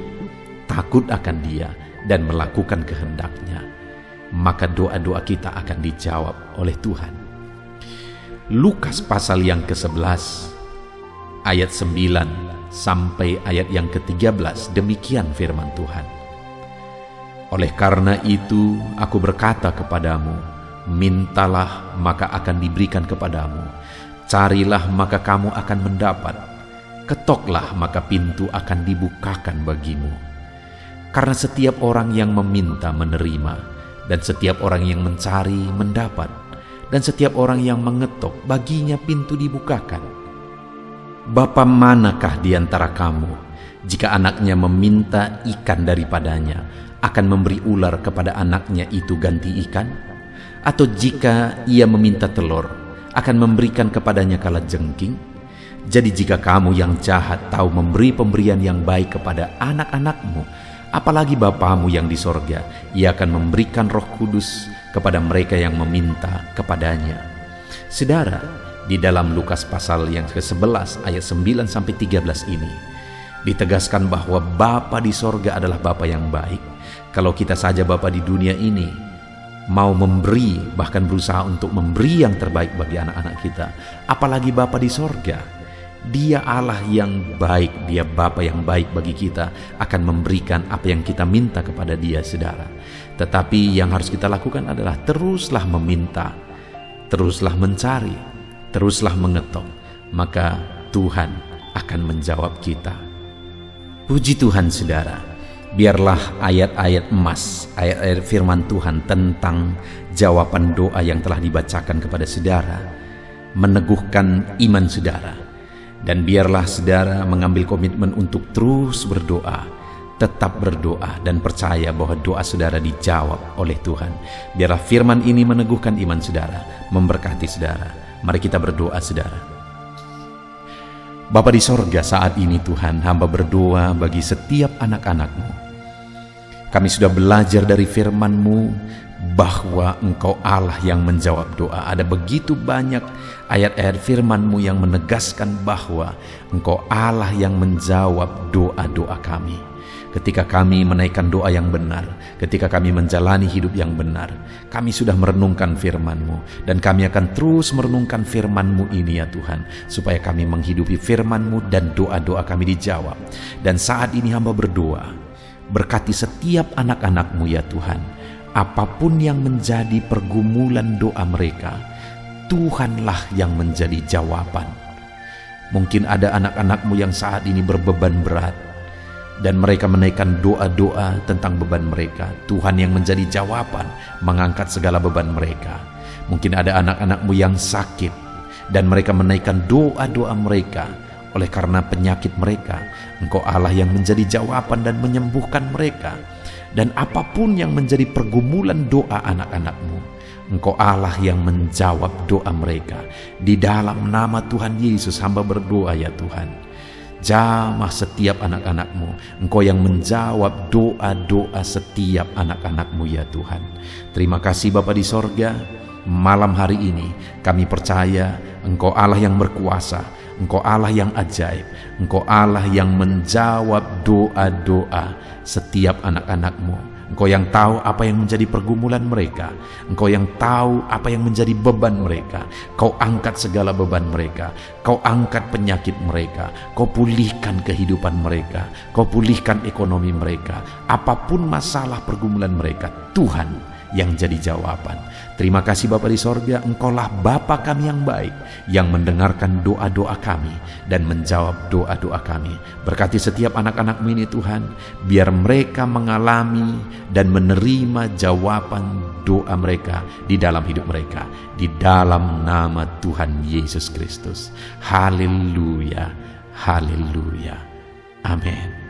takut akan Dia dan melakukan kehendak-Nya. Maka doa-doa kita akan dijawab oleh Tuhan. Lukas pasal yang ke-11 ayat 9 sampai ayat yang ke-13, demikian firman Tuhan. Oleh karena itu aku berkata kepadamu, mintalah maka akan diberikan kepadamu, carilah maka kamu akan mendapat, ketoklah maka pintu akan dibukakan bagimu. Karena setiap orang yang meminta menerima, dan setiap orang yang mencari mendapat, dan setiap orang yang mengetok baginya pintu dibukakan. Bapa manakah di antara kamu, jika anaknya meminta ikan daripadanya, akan memberi ular kepada anaknya itu ganti ikan? Atau jika ia meminta telur, akan memberikan kepadanya kalajengking? Jadi jika kamu yang jahat tahu memberi pemberian yang baik kepada anak-anakmu, apalagi Bapamu yang di sorga, Ia akan memberikan Roh Kudus kepada mereka yang meminta kepadanya. Saudara, di dalam Lukas pasal yang ke-11 ayat 9 sampai 13 ini ditegaskan bahwa Bapa di sorga adalah Bapa yang baik. Kalau kita saja Bapa di dunia ini mau memberi, bahkan berusaha untuk memberi yang terbaik bagi anak-anak kita, apalagi Bapa di sorga. Dia Allah yang baik, Dia Bapa yang baik bagi kita, akan memberikan apa yang kita minta kepada Dia, saudara. Tetapi yang harus kita lakukan adalah teruslah meminta, teruslah mencari, teruslah mengetok, maka Tuhan akan menjawab kita. Puji Tuhan, saudara. Biarlah ayat-ayat emas, ayat-ayat firman Tuhan tentang jawaban doa yang telah dibacakan kepada saudara meneguhkan iman saudara. Dan biarlah saudara mengambil komitmen untuk terus berdoa, tetap berdoa dan percaya bahwa doa saudara dijawab oleh Tuhan. Biarlah firman ini meneguhkan iman saudara, memberkati saudara. Mari kita berdoa, saudara. Bapa di sorga, saat ini Tuhan, hamba berdoa bagi setiap anak-anak-Mu. Kami sudah belajar dari firman-Mu bahwa Engkau Allah yang menjawab doa. Ada begitu banyak ayat-ayat firman-Mu yang menegaskan bahwa Engkau Allah yang menjawab doa-doa kami. Ketika kami menaikkan doa yang benar, ketika kami menjalani hidup yang benar, kami sudah merenungkan firman-Mu, dan kami akan terus merenungkan firman-Mu ini ya Tuhan, supaya kami menghidupi firman-Mu dan doa-doa kami dijawab. Dan saat ini hamba berdoa, berkati setiap anak-anak-Mu ya Tuhan. Apapun yang menjadi pergumulan doa mereka, Tuhanlah yang menjadi jawaban. Mungkin ada anak-anak-Mu yang saat ini berbeban berat, dan mereka menaikkan doa-doa tentang beban mereka. Tuhan yang menjadi jawaban, mengangkat segala beban mereka. Mungkin ada anak-anak-Mu yang sakit, dan mereka menaikkan doa-doa mereka. Oleh karena penyakit mereka, Engkau Allah yang menjadi jawaban dan menyembuhkan mereka. Dan apapun yang menjadi pergumulan doa anak-anak-Mu, Engkau Allah yang menjawab doa mereka. Di dalam nama Tuhan Yesus hamba berdoa ya Tuhan, jamah setiap anak-anak-Mu. Engkau yang menjawab doa-doa setiap anak-anak-Mu ya Tuhan. Terima kasih Bapa di sorga. Malam hari ini kami percaya Engkau Allah yang berkuasa, Engkau Allah yang ajaib, Engkau Allah yang menjawab doa-doa setiap anak-anak-Mu. Engkau yang tahu apa yang menjadi pergumulan mereka, Engkau yang tahu apa yang menjadi beban mereka. Kau angkat segala beban mereka, Kau angkat penyakit mereka, Kau pulihkan kehidupan mereka, Kau pulihkan ekonomi mereka. Apapun masalah pergumulan mereka, Tuhan yang jadi jawaban. Terima kasih Bapa di sorga, Engkaulah Bapa kami yang baik, yang mendengarkan doa-doa kami dan menjawab doa-doa kami. Berkati setiap anak-anak-Mu ini Tuhan, biar mereka mengalami dan menerima jawaban doa mereka di dalam hidup mereka, di dalam nama Tuhan Yesus Kristus. Haleluya, haleluya, amin.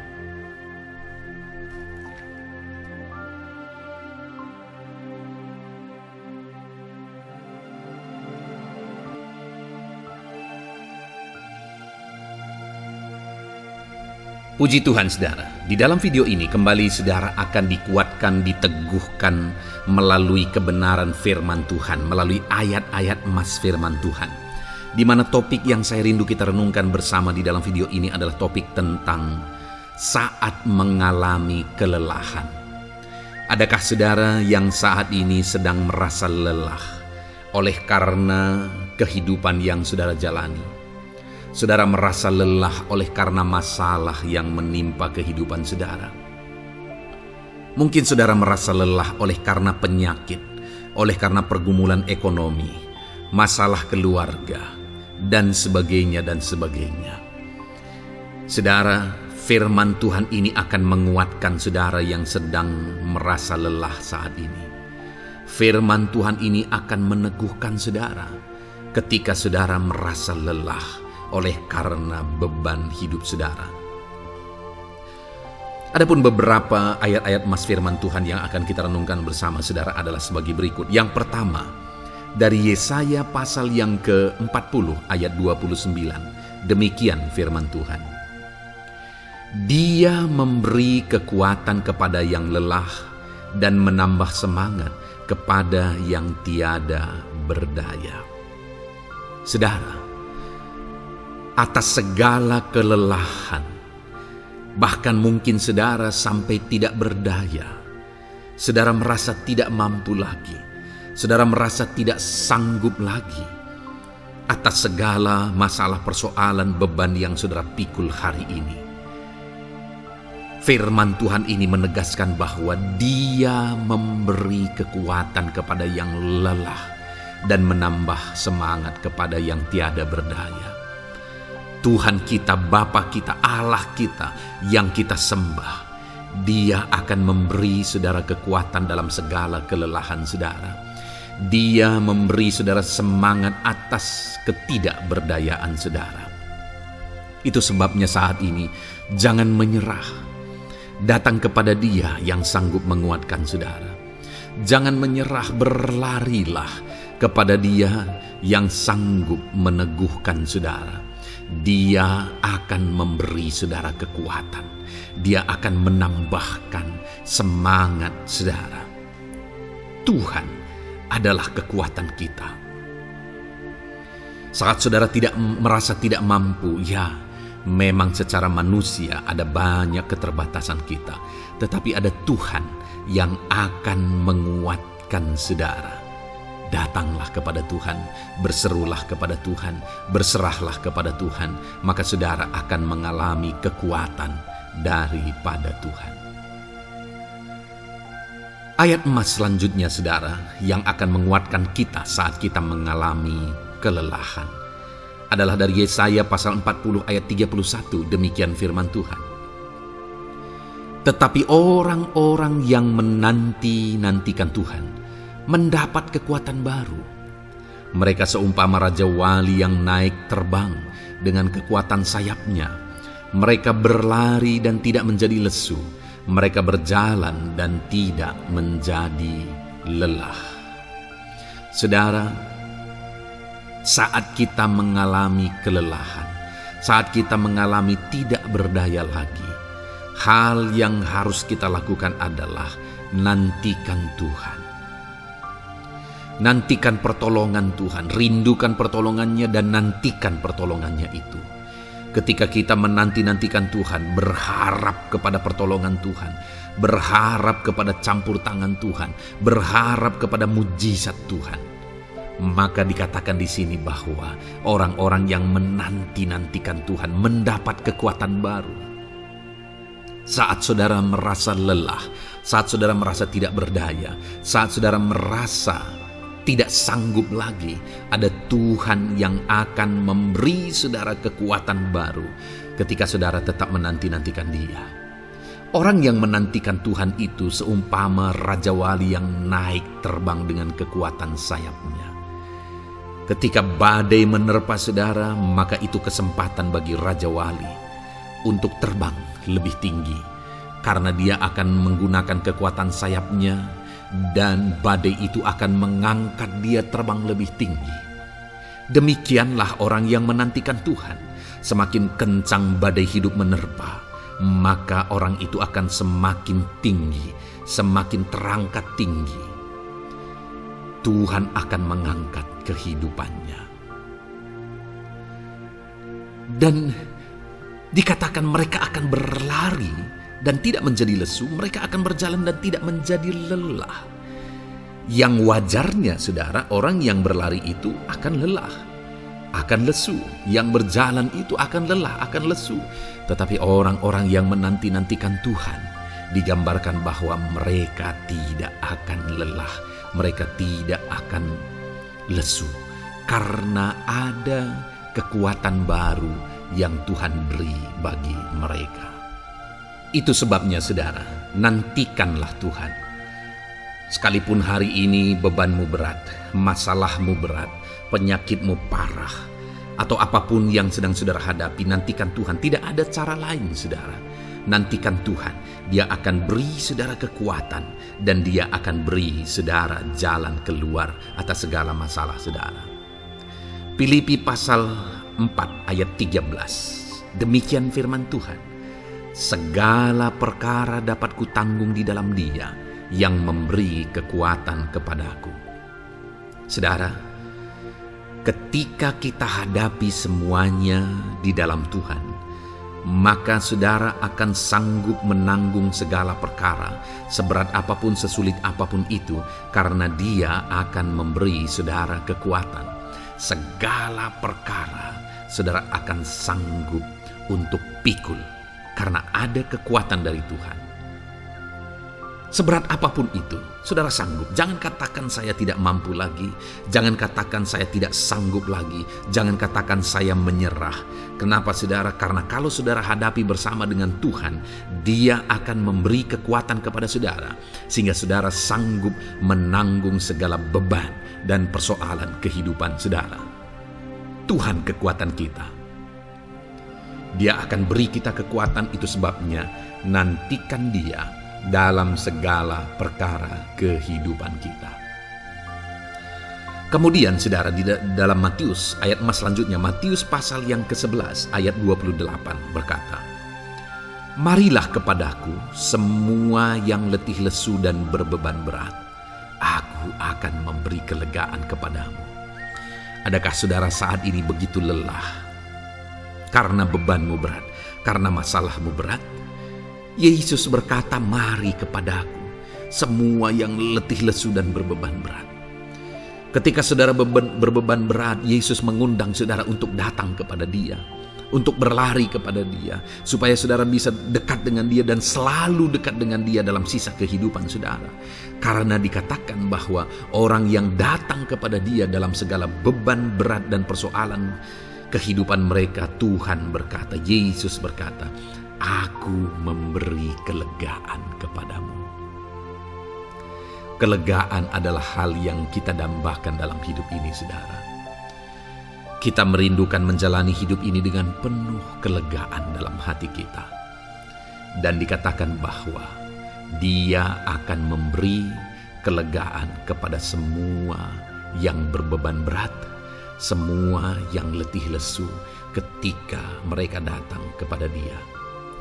Puji Tuhan saudara, di dalam video ini kembali saudara akan dikuatkan, diteguhkan melalui kebenaran firman Tuhan, melalui ayat-ayat emas firman Tuhan. Di mana topik yang saya rindu kita renungkan bersama di dalam video ini adalah topik tentang saat mengalami kelelahan. Adakah saudara yang saat ini sedang merasa lelah oleh karena kehidupan yang saudara jalani? Saudara merasa lelah oleh karena masalah yang menimpa kehidupan saudara. Mungkin saudara merasa lelah oleh karena penyakit, oleh karena pergumulan ekonomi, masalah keluarga, dan sebagainya dan sebagainya. Saudara, firman Tuhan ini akan menguatkan saudara yang sedang merasa lelah saat ini. Firman Tuhan ini akan meneguhkan saudara ketika saudara merasa lelah oleh karena beban hidup saudara. Adapun beberapa ayat-ayat emas firman Tuhan yang akan kita renungkan bersama saudara adalah sebagai berikut. Yang pertama, dari Yesaya pasal yang ke-40 ayat 29. Demikian firman Tuhan. Dia memberi kekuatan kepada yang lelah dan menambah semangat kepada yang tiada berdaya. Saudara, atas segala kelelahan, bahkan mungkin saudara sampai tidak berdaya, saudara merasa tidak mampu lagi, saudara merasa tidak sanggup lagi, atas segala masalah persoalan beban yang saudara pikul hari ini. Firman Tuhan ini menegaskan bahwa Dia memberi kekuatan kepada yang lelah dan menambah semangat kepada yang tiada berdaya. Tuhan kita, Bapa kita, Allah kita yang kita sembah, Dia akan memberi saudara kekuatan dalam segala kelelahan saudara. Dia memberi saudara semangat atas ketidakberdayaan saudara. Itu sebabnya saat ini jangan menyerah. Datang kepada Dia yang sanggup menguatkan saudara. Jangan menyerah, berlarilah kepada Dia yang sanggup meneguhkan saudara. Dia akan memberi saudara kekuatan. Dia akan menambahkan semangat saudara. Tuhan adalah kekuatan kita. Saat saudara merasa tidak mampu, ya memang secara manusia ada banyak keterbatasan kita. Tetapi ada Tuhan yang akan menguatkan saudara. Datanglah kepada Tuhan, berserulah kepada Tuhan, berserahlah kepada Tuhan, maka saudara akan mengalami kekuatan daripada Tuhan. Ayat emas selanjutnya saudara yang akan menguatkan kita saat kita mengalami kelelahan adalah dari Yesaya pasal 40 ayat 31. Demikian firman Tuhan. Tetapi orang-orang yang menanti-nantikan Tuhan mendapat kekuatan baru. Mereka seumpama Raja Wali yang naik terbang dengan kekuatan sayapnya. Mereka berlari dan tidak menjadi lesu. Mereka berjalan dan tidak menjadi lelah. Saudara, saat kita mengalami kelelahan, saat kita mengalami tidak berdaya lagi, hal yang harus kita lakukan adalah nantikan Tuhan. Nantikan pertolongan Tuhan, rindukan pertolongannya dan nantikan pertolongannya itu. Ketika kita menanti-nantikan Tuhan, berharap kepada pertolongan Tuhan, berharap kepada campur tangan Tuhan, berharap kepada mujizat Tuhan, maka dikatakan di sini bahwa orang-orang yang menanti-nantikan Tuhan mendapat kekuatan baru. Saat saudara merasa lelah, saat saudara merasa tidak berdaya, saat saudara merasa tidak sanggup lagi, ada Tuhan yang akan memberi saudara kekuatan baru ketika saudara tetap menanti-nantikan Dia. Orang yang menantikan Tuhan itu seumpama Raja Wali yang naik terbang dengan kekuatan sayapnya. Ketika badai menerpa saudara, maka itu kesempatan bagi Raja Wali untuk terbang lebih tinggi, karena dia akan menggunakan kekuatan sayapnya dan badai itu akan mengangkat dia terbang lebih tinggi. Demikianlah orang yang menantikan Tuhan. Semakin kencang badai hidup menerpa, maka orang itu akan semakin tinggi, semakin terangkat tinggi. Tuhan akan mengangkat kehidupannya. Dan dikatakan mereka akan berlari dan tidak menjadi lesu, mereka akan berjalan dan tidak menjadi lelah. Yang wajarnya, saudara, orang yang berlari itu akan lelah, akan lesu. Yang berjalan itu akan lelah, akan lesu. Tetapi orang-orang yang menanti-nantikan Tuhan, digambarkan bahwa mereka tidak akan lelah, mereka tidak akan lesu, karena ada kekuatan baru yang Tuhan beri bagi mereka. Itu sebabnya, saudara, nantikanlah Tuhan. Sekalipun hari ini bebanmu berat, masalahmu berat, penyakitmu parah, atau apapun yang sedang saudara hadapi, nantikan Tuhan. Tidak ada cara lain, saudara. Nantikan Tuhan. Dia akan beri saudara kekuatan, dan Dia akan beri saudara jalan keluar atas segala masalah saudara. Filipi pasal 4 ayat 13. Demikian firman Tuhan. Segala perkara dapat kutanggung di dalam Dia yang memberi kekuatan kepadaku. Saudara, ketika kita hadapi semuanya di dalam Tuhan, maka saudara akan sanggup menanggung segala perkara, seberat apapun, sesulit apapun itu, karena Dia akan memberi saudara kekuatan. Segala perkara saudara akan sanggup untuk pikul, karena ada kekuatan dari Tuhan. Seberat apapun itu, saudara sanggup. Jangan katakan saya tidak mampu lagi. Jangan katakan saya tidak sanggup lagi. Jangan katakan saya menyerah. Kenapa, saudara? Karena kalau saudara hadapi bersama dengan Tuhan, Dia akan memberi kekuatan kepada saudara, sehingga saudara sanggup menanggung segala beban dan persoalan kehidupan saudara. Tuhan kekuatan kita. Dia akan beri kita kekuatan, itu sebabnya nantikan Dia dalam segala perkara kehidupan kita. Kemudian, saudara, di dalam Matius, ayat selanjutnya, Matius pasal yang ke-11 ayat 28 berkata, "Marilah kepadaku semua yang letih lesu dan berbeban berat, aku akan memberi kelegaan kepadamu." Adakah saudara saat ini begitu lelah karena bebanmu berat, karena masalahmu berat? Yesus berkata, "Mari kepadaku semua yang letih lesu dan berbeban berat." Ketika saudara berbeban berat, Yesus mengundang saudara untuk datang kepada Dia, untuk berlari kepada Dia, supaya saudara bisa dekat dengan Dia dan selalu dekat dengan Dia dalam sisa kehidupan saudara. Karena dikatakan bahwa orang yang datang kepada Dia dalam segala beban berat dan persoalan kehidupan mereka, Tuhan berkata, Yesus berkata, "Aku memberi kelegaan kepadamu." Kelegaan adalah hal yang kita dambakan dalam hidup ini, saudara. Kita merindukan menjalani hidup ini dengan penuh kelegaan dalam hati kita. Dan dikatakan bahwa Dia akan memberi kelegaan kepada semua yang berbeban berat, semua yang letih lesu ketika mereka datang kepada Dia.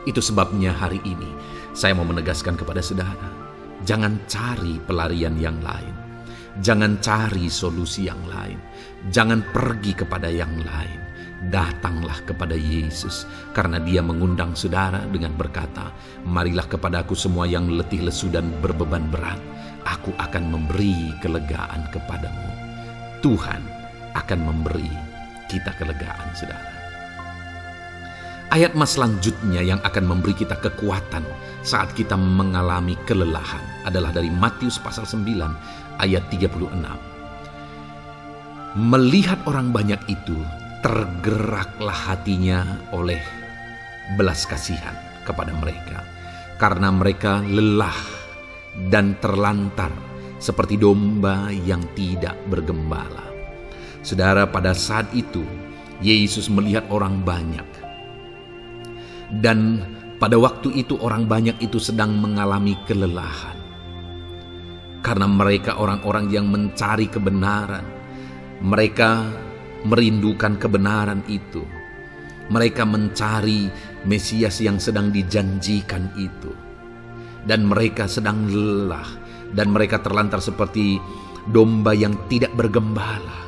Itu sebabnya hari ini saya mau menegaskan kepada saudara, jangan cari pelarian yang lain. Jangan cari solusi yang lain. Jangan pergi kepada yang lain. Datanglah kepada Yesus, karena Dia mengundang saudara dengan berkata, "Marilah kepadaku semua yang letih lesu dan berbeban berat, aku akan memberi kelegaan kepadamu." Tuhan akan memberi kita kelegaan, saudara. Ayat mas selanjutnya yang akan memberi kita kekuatan saat kita mengalami kelelahan adalah dari Matius pasal 9 ayat 36. Melihat orang banyak itu, tergeraklah hatinya oleh belas kasihan kepada mereka, karena mereka lelah dan terlantar seperti domba yang tidak bergembala. Saudara, pada saat itu Yesus melihat orang banyak, dan pada waktu itu orang banyak itu sedang mengalami kelelahan, karena mereka orang-orang yang mencari kebenaran. Mereka merindukan kebenaran itu. Mereka mencari Mesias yang sedang dijanjikan itu. Dan mereka sedang lelah. Dan mereka terlantar seperti domba yang tidak bergembala.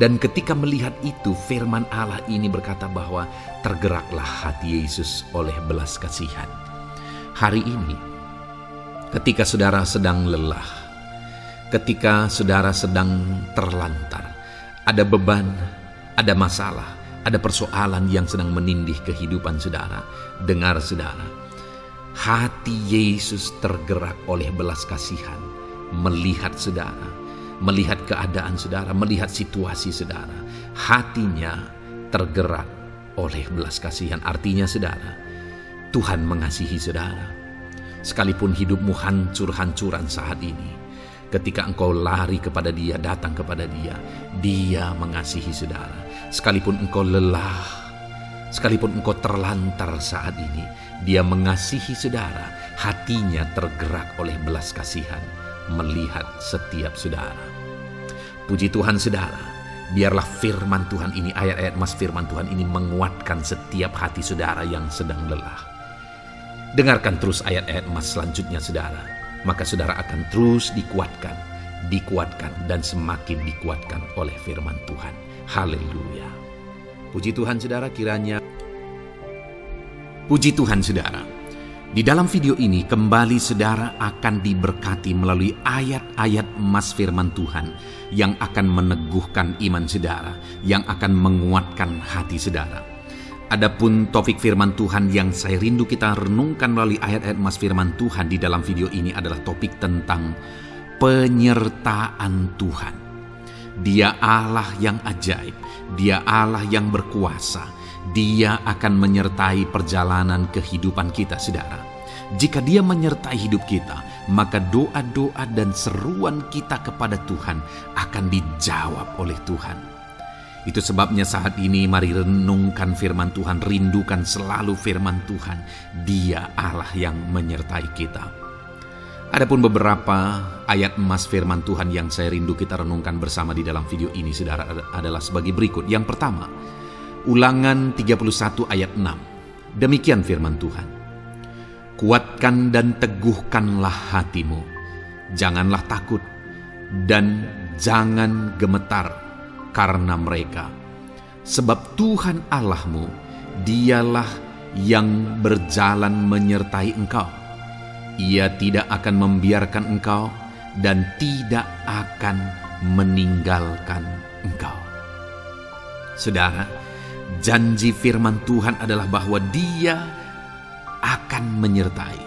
Dan ketika melihat itu, firman Allah ini berkata bahwa tergeraklah hati Yesus oleh belas kasihan. Hari ini, ketika saudara sedang lelah, ketika saudara sedang terlantar, ada beban, ada masalah, ada persoalan yang sedang menindih kehidupan saudara. Dengar saudara, hati Yesus tergerak oleh belas kasihan, melihat saudara, melihat keadaan saudara, melihat situasi saudara. Hatinya tergerak oleh belas kasihan. Artinya saudara, Tuhan mengasihi saudara. Sekalipun hidupmu hancur-hancuran saat ini, ketika engkau lari kepada Dia, datang kepada Dia, Dia mengasihi saudara. Sekalipun engkau lelah, sekalipun engkau terlantar saat ini, Dia mengasihi saudara. Hatinya tergerak oleh belas kasihan melihat setiap saudara. Puji Tuhan saudara, biarlah firman Tuhan ini, ayat-ayat mas firman Tuhan ini menguatkan setiap hati saudara yang sedang lelah. Dengarkan terus ayat-ayat mas selanjutnya saudara, maka saudara akan terus dikuatkan, dan semakin dikuatkan oleh firman Tuhan. Haleluya. Puji Tuhan saudara, puji Tuhan saudara. Di dalam video ini kembali saudara akan diberkati melalui ayat-ayat emas firman Tuhan yang akan meneguhkan iman saudara, yang akan menguatkan hati saudara. Adapun topik firman Tuhan yang saya rindu kita renungkan melalui ayat-ayat emas firman Tuhan di dalam video ini adalah topik tentang penyertaan Tuhan. Dia Allah yang ajaib, Dia Allah yang berkuasa. Dia akan menyertai perjalanan kehidupan kita saudara. Jika Dia menyertai hidup kita, maka doa-doa dan seruan kita kepada Tuhan akan dijawab oleh Tuhan. Itu sebabnya saat ini mari renungkan firman Tuhan, rindukan selalu firman Tuhan. Dia Allah yang menyertai kita. Adapun beberapa ayat emas firman Tuhan yang saya rindu kita renungkan bersama di dalam video ini saudara adalah sebagai berikut. Yang pertama, Ulangan 31 ayat 6. Demikian firman Tuhan. Kuatkan dan teguhkanlah hatimu. Janganlah takut dan jangan gemetar karena mereka. Sebab Tuhan Allahmu, Dialah yang berjalan menyertai engkau. Ia tidak akan membiarkan engkau dan tidak akan meninggalkan engkau. Saudara, janji firman Tuhan adalah bahwa Dia akan menyertai.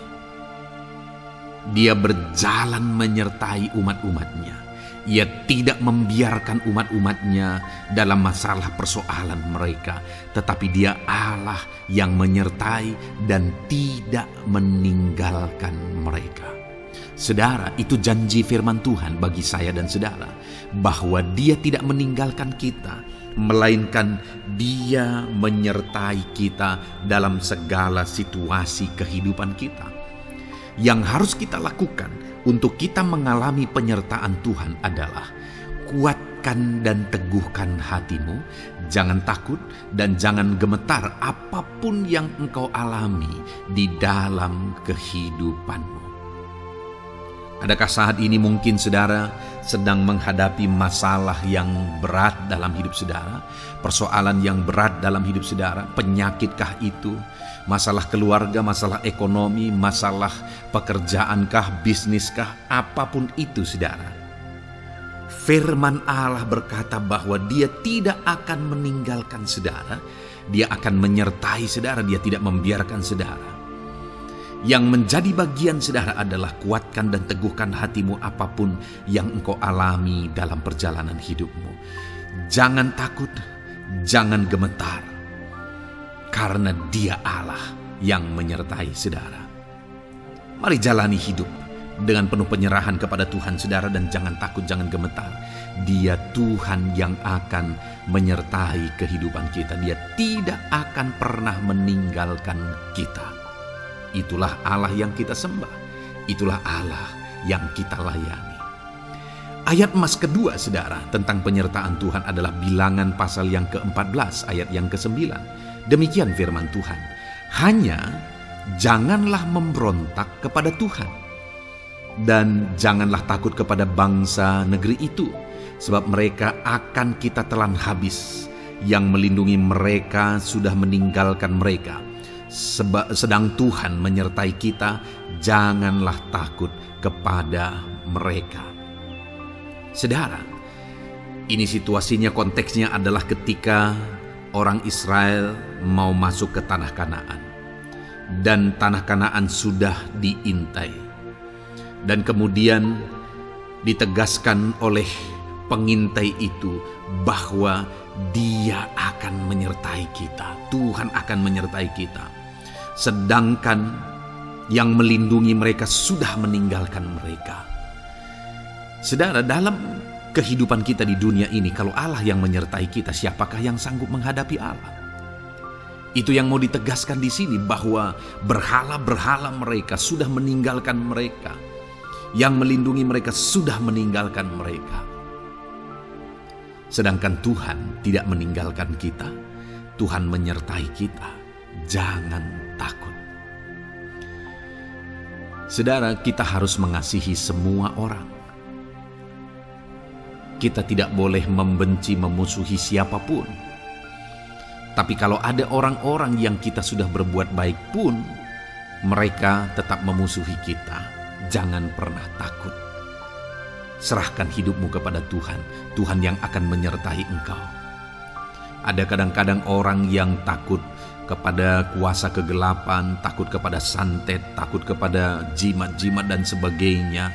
Dia berjalan menyertai umat-umatnya. Ia tidak membiarkan umat-umatnya dalam masalah persoalan mereka, tetapi Dia Allah yang menyertai dan tidak meninggalkan mereka. Saudara, itu janji firman Tuhan bagi saya dan saudara, bahwa Dia tidak meninggalkan kita, melainkan Dia menyertai kita dalam segala situasi kehidupan kita. Yang harus kita lakukan untuk kita mengalami penyertaan Tuhan adalah kuatkan dan teguhkan hatimu, jangan takut dan jangan gemetar apapun yang engkau alami di dalam kehidupanmu. Adakah saat ini mungkin saudara sedang menghadapi masalah yang berat dalam hidup saudara? Persoalan yang berat dalam hidup saudara? Penyakitkah itu? Masalah keluarga, masalah ekonomi, masalah pekerjaankah, bisniskah? Apapun itu saudara. Firman Allah berkata bahwa Dia tidak akan meninggalkan saudara, Dia akan menyertai saudara, Dia tidak membiarkan saudara. Yang menjadi bagian saudara adalah kuatkan dan teguhkan hatimu apapun yang engkau alami dalam perjalanan hidupmu. Jangan takut, jangan gemetar, karena Dia Allah yang menyertai saudara. Mari jalani hidup dengan penuh penyerahan kepada Tuhan saudara, dan jangan takut, jangan gemetar. Dia Tuhan yang akan menyertai kehidupan kita. Dia tidak akan pernah meninggalkan kita. Itulah Allah yang kita sembah. Itulah Allah yang kita layani. Ayat emas kedua saudara tentang penyertaan Tuhan adalah Bilangan pasal yang ke-14 ayat yang ke-9. Demikian firman Tuhan. Hanya janganlah memberontak kepada Tuhan, dan janganlah takut kepada bangsa negeri itu, sebab mereka akan kita telan habis. Yang melindungi mereka sudah meninggalkan mereka. Sedang Tuhan menyertai kita, janganlah takut kepada mereka. Saudara, ini situasinya, konteksnya adalah ketika orang Israel mau masuk ke tanah Kanaan, dan tanah Kanaan sudah diintai. Dan kemudian ditegaskan oleh pengintai itu bahwa Dia akan menyertai kita. Tuhan akan menyertai kita. Sedangkan yang melindungi mereka sudah meninggalkan mereka. Saudara, dalam kehidupan kita di dunia ini, kalau Allah yang menyertai kita, siapakah yang sanggup menghadapi Allah? Itu yang mau ditegaskan di sini, bahwa berhala-berhala mereka sudah meninggalkan mereka. Yang melindungi mereka sudah meninggalkan mereka. Sedangkan Tuhan tidak meninggalkan kita. Tuhan menyertai kita. Jangan takut. Saudara, kita harus mengasihi semua orang. Kita tidak boleh membenci, memusuhi siapapun. Tapi kalau ada orang-orang yang kita sudah berbuat baik pun, mereka tetap memusuhi kita, jangan pernah takut. Serahkan hidupmu kepada Tuhan, Tuhan yang akan menyertai engkau. Ada kadang-kadang orang yang takut kepada kuasa kegelapan, takut kepada santet, takut kepada jimat-jimat dan sebagainya.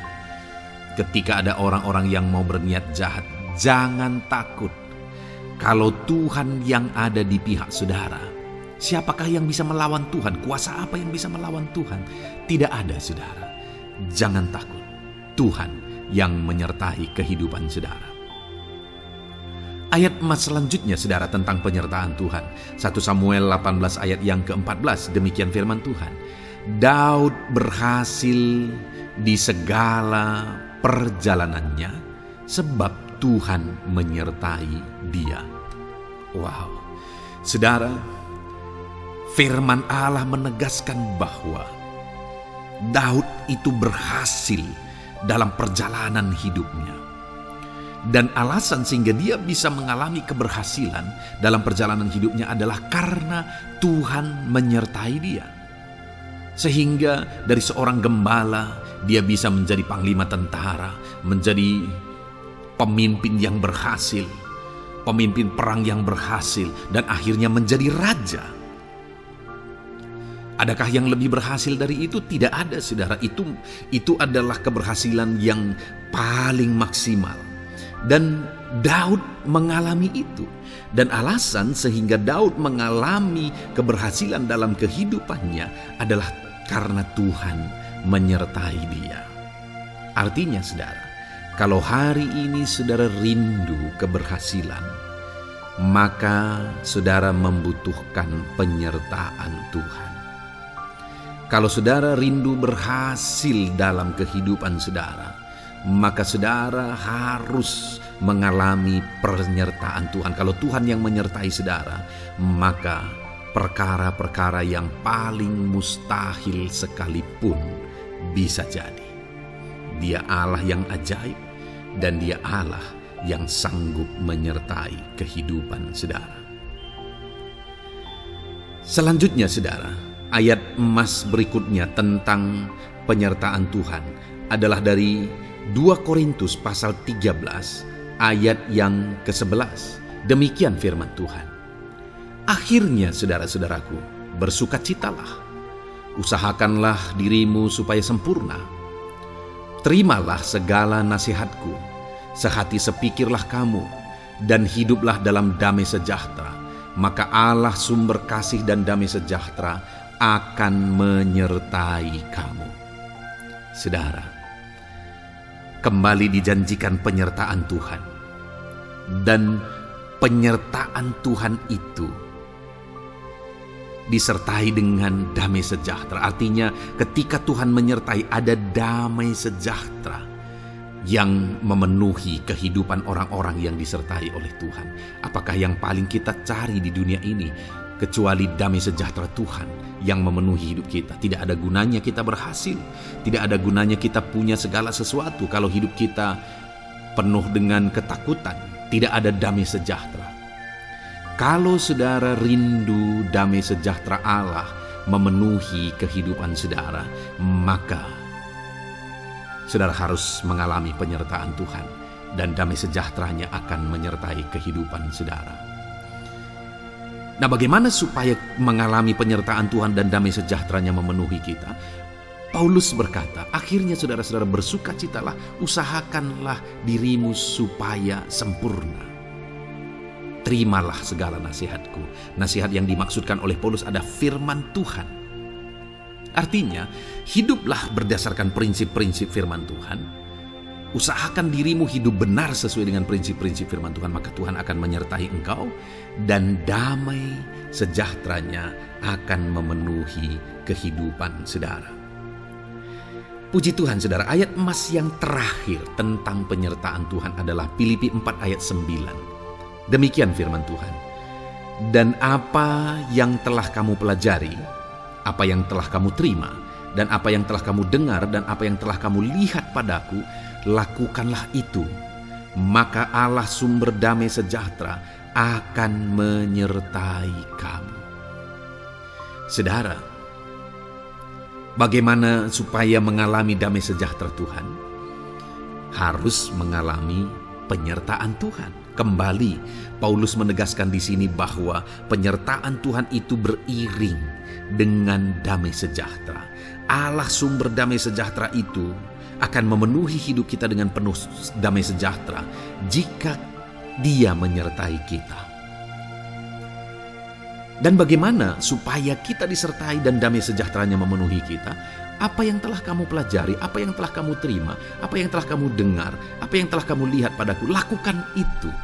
Ketika ada orang-orang yang mau berniat jahat, jangan takut. Kalau Tuhan yang ada di pihak saudara, siapakah yang bisa melawan Tuhan? Kuasa apa yang bisa melawan Tuhan? Tidak ada, saudara. Jangan takut. Tuhan yang menyertai kehidupan saudara. Ayat emas selanjutnya saudara tentang penyertaan Tuhan. 1 Samuel 18 ayat yang ke-14, demikian firman Tuhan. Daud berhasil di segala perjalanannya sebab Tuhan menyertai dia. Wow. Saudara, firman Allah menegaskan bahwa Daud itu berhasil dalam perjalanan hidupnya. Dan alasan sehingga dia bisa mengalami keberhasilan dalam perjalanan hidupnya adalah karena Tuhan menyertai dia. Sehingga dari seorang gembala, dia bisa menjadi panglima tentara, menjadi pemimpin yang berhasil, pemimpin perang yang berhasil, dan akhirnya menjadi raja. Adakah yang lebih berhasil dari itu? Tidak ada, saudara. Itu adalah keberhasilan yang paling maksimal. Dan Daud mengalami itu. Dan alasan sehingga Daud mengalami keberhasilan dalam kehidupannya adalah karena Tuhan menyertai dia. Artinya, saudara, kalau hari ini saudara rindu keberhasilan, maka saudara membutuhkan penyertaan Tuhan. Kalau saudara rindu berhasil dalam kehidupan saudara, maka saudara harus mengalami penyertaan Tuhan. Kalau Tuhan yang menyertai saudara, maka perkara-perkara yang paling mustahil sekalipun bisa jadi. Dia Allah yang ajaib, dan Dia Allah yang sanggup menyertai kehidupan saudara. Selanjutnya, saudara, ayat emas berikutnya tentang penyertaan Tuhan adalah dari 2 Korintus pasal 13 ayat yang ke-11. Demikian firman Tuhan. Akhirnya saudara-saudaraku, bersukacitalah. Usahakanlah dirimu supaya sempurna. Terimalah segala nasihatku. Sehati sepikirlah kamu, dan hiduplah dalam damai sejahtera. Maka Allah sumber kasih dan damai sejahtera akan menyertai kamu. Saudara, kembali dijanjikan penyertaan Tuhan. Dan penyertaan Tuhan itu disertai dengan damai sejahtera. Artinya ketika Tuhan menyertai, ada damai sejahtera yang memenuhi kehidupan orang-orang yang disertai oleh Tuhan. Apakah yang paling kita cari di dunia ini kecuali damai sejahtera Tuhan yang memenuhi hidup kita? Tidak ada gunanya kita berhasil, tidak ada gunanya kita punya segala sesuatu kalau hidup kita penuh dengan ketakutan, tidak ada damai sejahtera. Kalau saudara rindu damai sejahtera Allah memenuhi kehidupan saudara, maka saudara harus mengalami penyertaan Tuhan, dan damai sejahteranya akan menyertai kehidupan saudara. Nah, bagaimana supaya mengalami penyertaan Tuhan dan damai sejahteranya memenuhi kita? Paulus berkata, akhirnya saudara-saudara bersukacitalah, usahakanlah dirimu supaya sempurna. Terimalah segala nasihatku. Nasihat yang dimaksudkan oleh Paulus ada firman Tuhan. Artinya, hiduplah berdasarkan prinsip-prinsip firman Tuhan. Usahakan dirimu hidup benar sesuai dengan prinsip-prinsip firman Tuhan, maka Tuhan akan menyertai engkau, dan damai sejahteranya akan memenuhi kehidupan saudara. Puji Tuhan saudara, ayat emas yang terakhir tentang penyertaan Tuhan adalah Filipi 4 ayat 9. Demikian firman Tuhan. Dan apa yang telah kamu pelajari, apa yang telah kamu terima, dan apa yang telah kamu dengar, dan apa yang telah kamu lihat padaku, lakukanlah itu. Maka Allah sumber damai sejahtera akan menyertai kamu. Saudara, bagaimana supaya mengalami damai sejahtera Tuhan? Harus mengalami penyertaan Tuhan. Kembali, Paulus menegaskan di sini bahwa penyertaan Tuhan itu beriring dengan damai sejahtera. Allah sumber damai sejahtera itu akan memenuhi hidup kita dengan penuh damai sejahtera jika Dia menyertai kita. Dan bagaimana supaya kita disertai dan damai sejahteranya memenuhi kita? Apa yang telah kamu pelajari, apa yang telah kamu terima, apa yang telah kamu dengar, apa yang telah kamu lihat padaku, lakukan itu.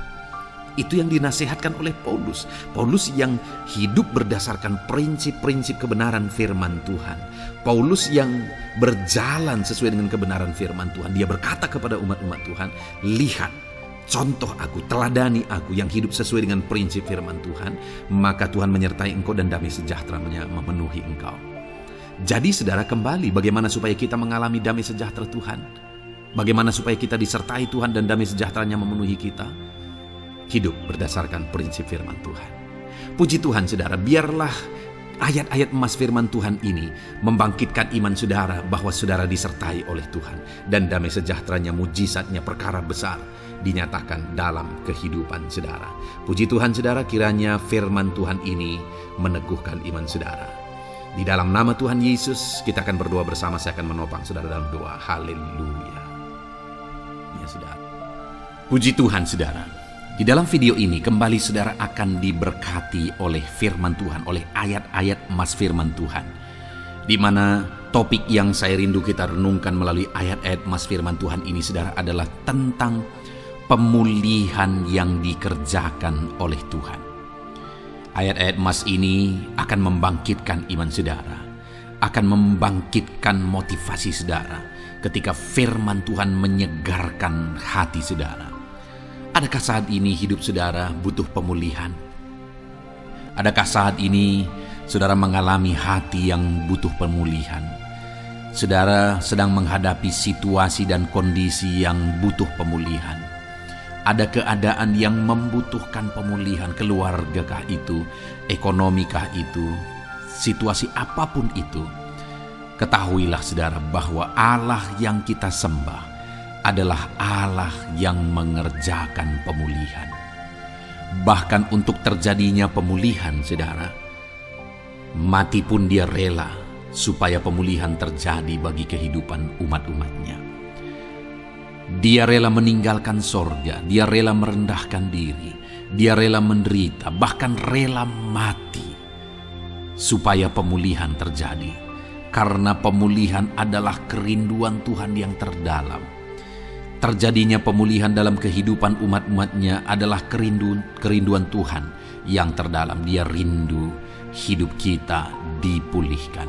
Itu yang dinasihatkan oleh Paulus. Paulus yang hidup berdasarkan prinsip-prinsip kebenaran firman Tuhan. Paulus yang berjalan sesuai dengan kebenaran firman Tuhan. Dia berkata kepada umat-umat Tuhan, lihat, contoh aku, teladani aku yang hidup sesuai dengan prinsip firman Tuhan, maka Tuhan menyertai engkau dan damai sejahtera memenuhi engkau. Jadi saudara, kembali bagaimana supaya kita mengalami damai sejahtera Tuhan? Bagaimana supaya kita disertai Tuhan dan damai sejahteranya memenuhi kita? Hidup berdasarkan prinsip firman Tuhan. Puji Tuhan saudara, biarlah ayat-ayat emas firman Tuhan ini membangkitkan iman saudara bahwa saudara disertai oleh Tuhan. Dan damai sejahteranya, mujizatnya, perkara besar dinyatakan dalam kehidupan saudara. Puji Tuhan saudara, kiranya firman Tuhan ini meneguhkan iman saudara. Di dalam nama Tuhan Yesus kita akan berdoa bersama. Saya akan menopang saudara dalam doa. Haleluya. Ya saudara. Puji Tuhan saudara. Di dalam video ini kembali saudara akan diberkati oleh firman Tuhan, oleh ayat-ayat emas firman Tuhan. Di mana topik yang saya rindu kita renungkan melalui ayat-ayat emas firman Tuhan ini saudara adalah tentang pemulihan yang dikerjakan oleh Tuhan. Ayat-ayat emas ini akan membangkitkan iman saudara, akan membangkitkan motivasi saudara ketika firman Tuhan menyegarkan hati saudara. Adakah saat ini hidup saudara butuh pemulihan? Adakah saat ini saudara mengalami hati yang butuh pemulihan? Saudara sedang menghadapi situasi dan kondisi yang butuh pemulihan. Ada keadaan yang membutuhkan pemulihan, keluargakah itu, ekonomikah itu, situasi apapun itu. Ketahuilah saudara bahwa Allah yang kita sembah, adalah Allah yang mengerjakan pemulihan. Bahkan untuk terjadinya pemulihan, saudara, mati pun dia rela supaya pemulihan terjadi bagi kehidupan umat-umatnya. Dia rela meninggalkan sorga, dia rela merendahkan diri, dia rela menderita, bahkan rela mati supaya pemulihan terjadi. Karena pemulihan adalah kerinduan Tuhan yang terdalam. Terjadinya pemulihan dalam kehidupan umat-umatnya adalah kerinduan Tuhan yang terdalam. Dia rindu hidup kita dipulihkan.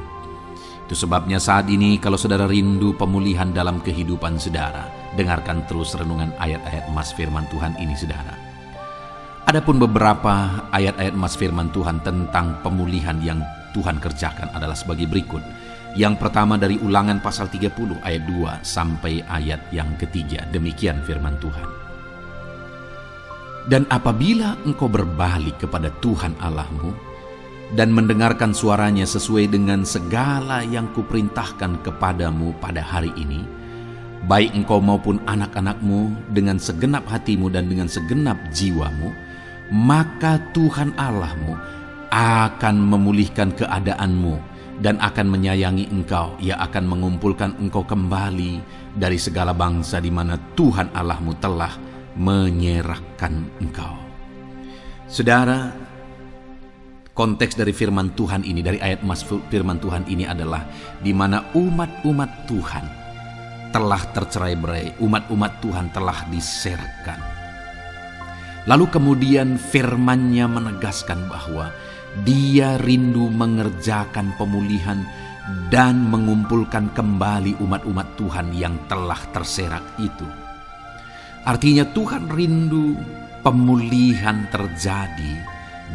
Itu sebabnya saat ini kalau saudara rindu pemulihan dalam kehidupan saudara, dengarkan terus renungan ayat-ayat emas firman Tuhan ini, saudara. Adapun beberapa ayat-ayat emas firman Tuhan tentang pemulihan yang Tuhan kerjakan adalah sebagai berikut. Yang pertama dari Ulangan pasal 30 ayat 2 sampai ayat yang ketiga. Demikian firman Tuhan. Dan apabila engkau berbalik kepada Tuhan Allahmu dan mendengarkan suaranya sesuai dengan segala yang kuperintahkan kepadamu pada hari ini, baik engkau maupun anak-anakmu dengan segenap hatimu dan dengan segenap jiwamu, maka Tuhan Allahmu akan memulihkan keadaanmu dan akan menyayangi engkau. Ia akan mengumpulkan engkau kembali dari segala bangsa di mana Tuhan Allahmu telah menyerahkan engkau. Saudara, konteks dari firman Tuhan ini, dari ayat emas firman Tuhan ini adalah di mana umat-umat Tuhan telah tercerai-berai, umat-umat Tuhan telah diserahkan. Lalu kemudian firman-Nya menegaskan bahwa Dia rindu mengerjakan pemulihan dan mengumpulkan kembali umat-umat Tuhan yang telah terserak itu. Artinya Tuhan rindu pemulihan terjadi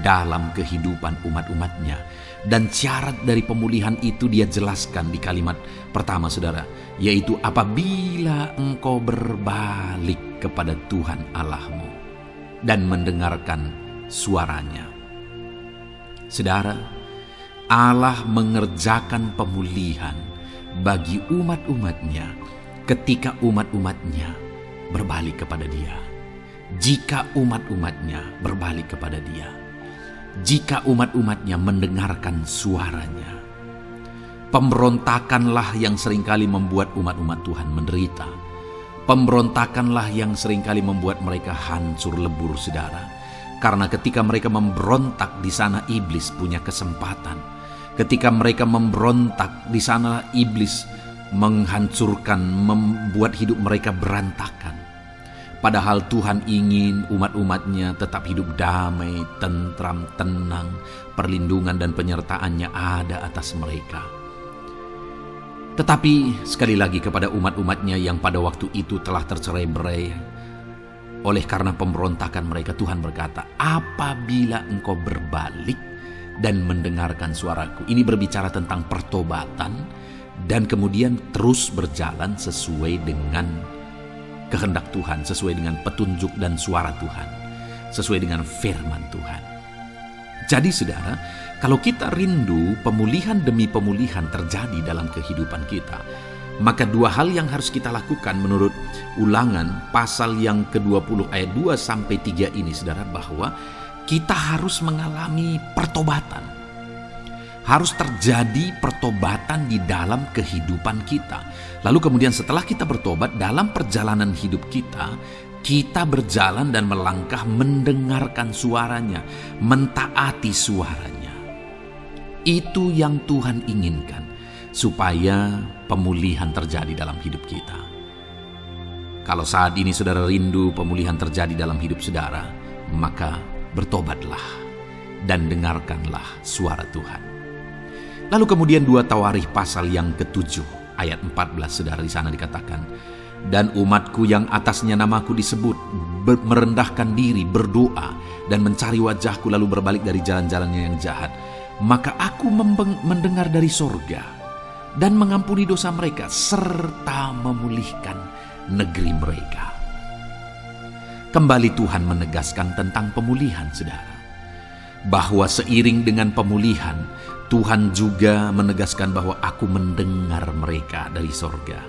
dalam kehidupan umat-umatnya. Dan syarat dari pemulihan itu Dia jelaskan di kalimat pertama, saudara, yaitu apabila engkau berbalik kepada Tuhan Allahmu dan mendengarkan suaranya. Saudara, Allah mengerjakan pemulihan bagi umat-umatnya ketika umat-umatnya berbalik kepada Dia. Jika umat-umatnya berbalik kepada Dia, jika umat-umatnya mendengarkan suaranya. Pemberontakanlah yang seringkali membuat umat-umat Tuhan menderita. Pemberontakanlah yang seringkali membuat mereka hancur lebur, saudara. Karena ketika mereka memberontak, di sana iblis punya kesempatan. Ketika mereka memberontak, di sana iblis menghancurkan, membuat hidup mereka berantakan. Padahal Tuhan ingin umat-umatnya tetap hidup damai, tentram, tenang, perlindungan dan penyertaan-Nya ada atas mereka. Tetapi sekali lagi kepada umat-umatnya yang pada waktu itu telah tercerai-berai oleh karena pemberontakan mereka, Tuhan berkata, apabila engkau berbalik dan mendengarkan suaraku. Ini berbicara tentang pertobatan dan kemudian terus berjalan sesuai dengan kehendak Tuhan, sesuai dengan petunjuk dan suara Tuhan, sesuai dengan firman Tuhan. Jadi saudara, kalau kita rindu pemulihan demi pemulihan terjadi dalam kehidupan kita, maka dua hal yang harus kita lakukan menurut Ulangan pasal yang ke-20 ayat 2 sampai 3 ini, saudara, bahwa kita harus mengalami pertobatan. Harus terjadi pertobatan di dalam kehidupan kita. Lalu kemudian setelah kita bertobat, dalam perjalanan hidup kita, kita berjalan dan melangkah mendengarkan suaranya, mentaati suaranya. Itu yang Tuhan inginkan, supaya pemulihan terjadi dalam hidup kita. Kalau saat ini saudara rindu pemulihan terjadi dalam hidup saudara, maka bertobatlah dan dengarkanlah suara Tuhan. Lalu kemudian 2 Tawarikh pasal yang ke-7 ayat 14, saudara, di sana dikatakan, dan umatku yang atasnya namaku disebut merendahkan diri, berdoa dan mencari wajahku lalu berbalik dari jalan-jalannya yang jahat, maka aku mendengar dari sorga dan mengampuni dosa mereka serta memulihkan negeri mereka. Kembali Tuhan menegaskan tentang pemulihan, saudara, bahwa seiring dengan pemulihan Tuhan juga menegaskan bahwa aku mendengar mereka dari sorga.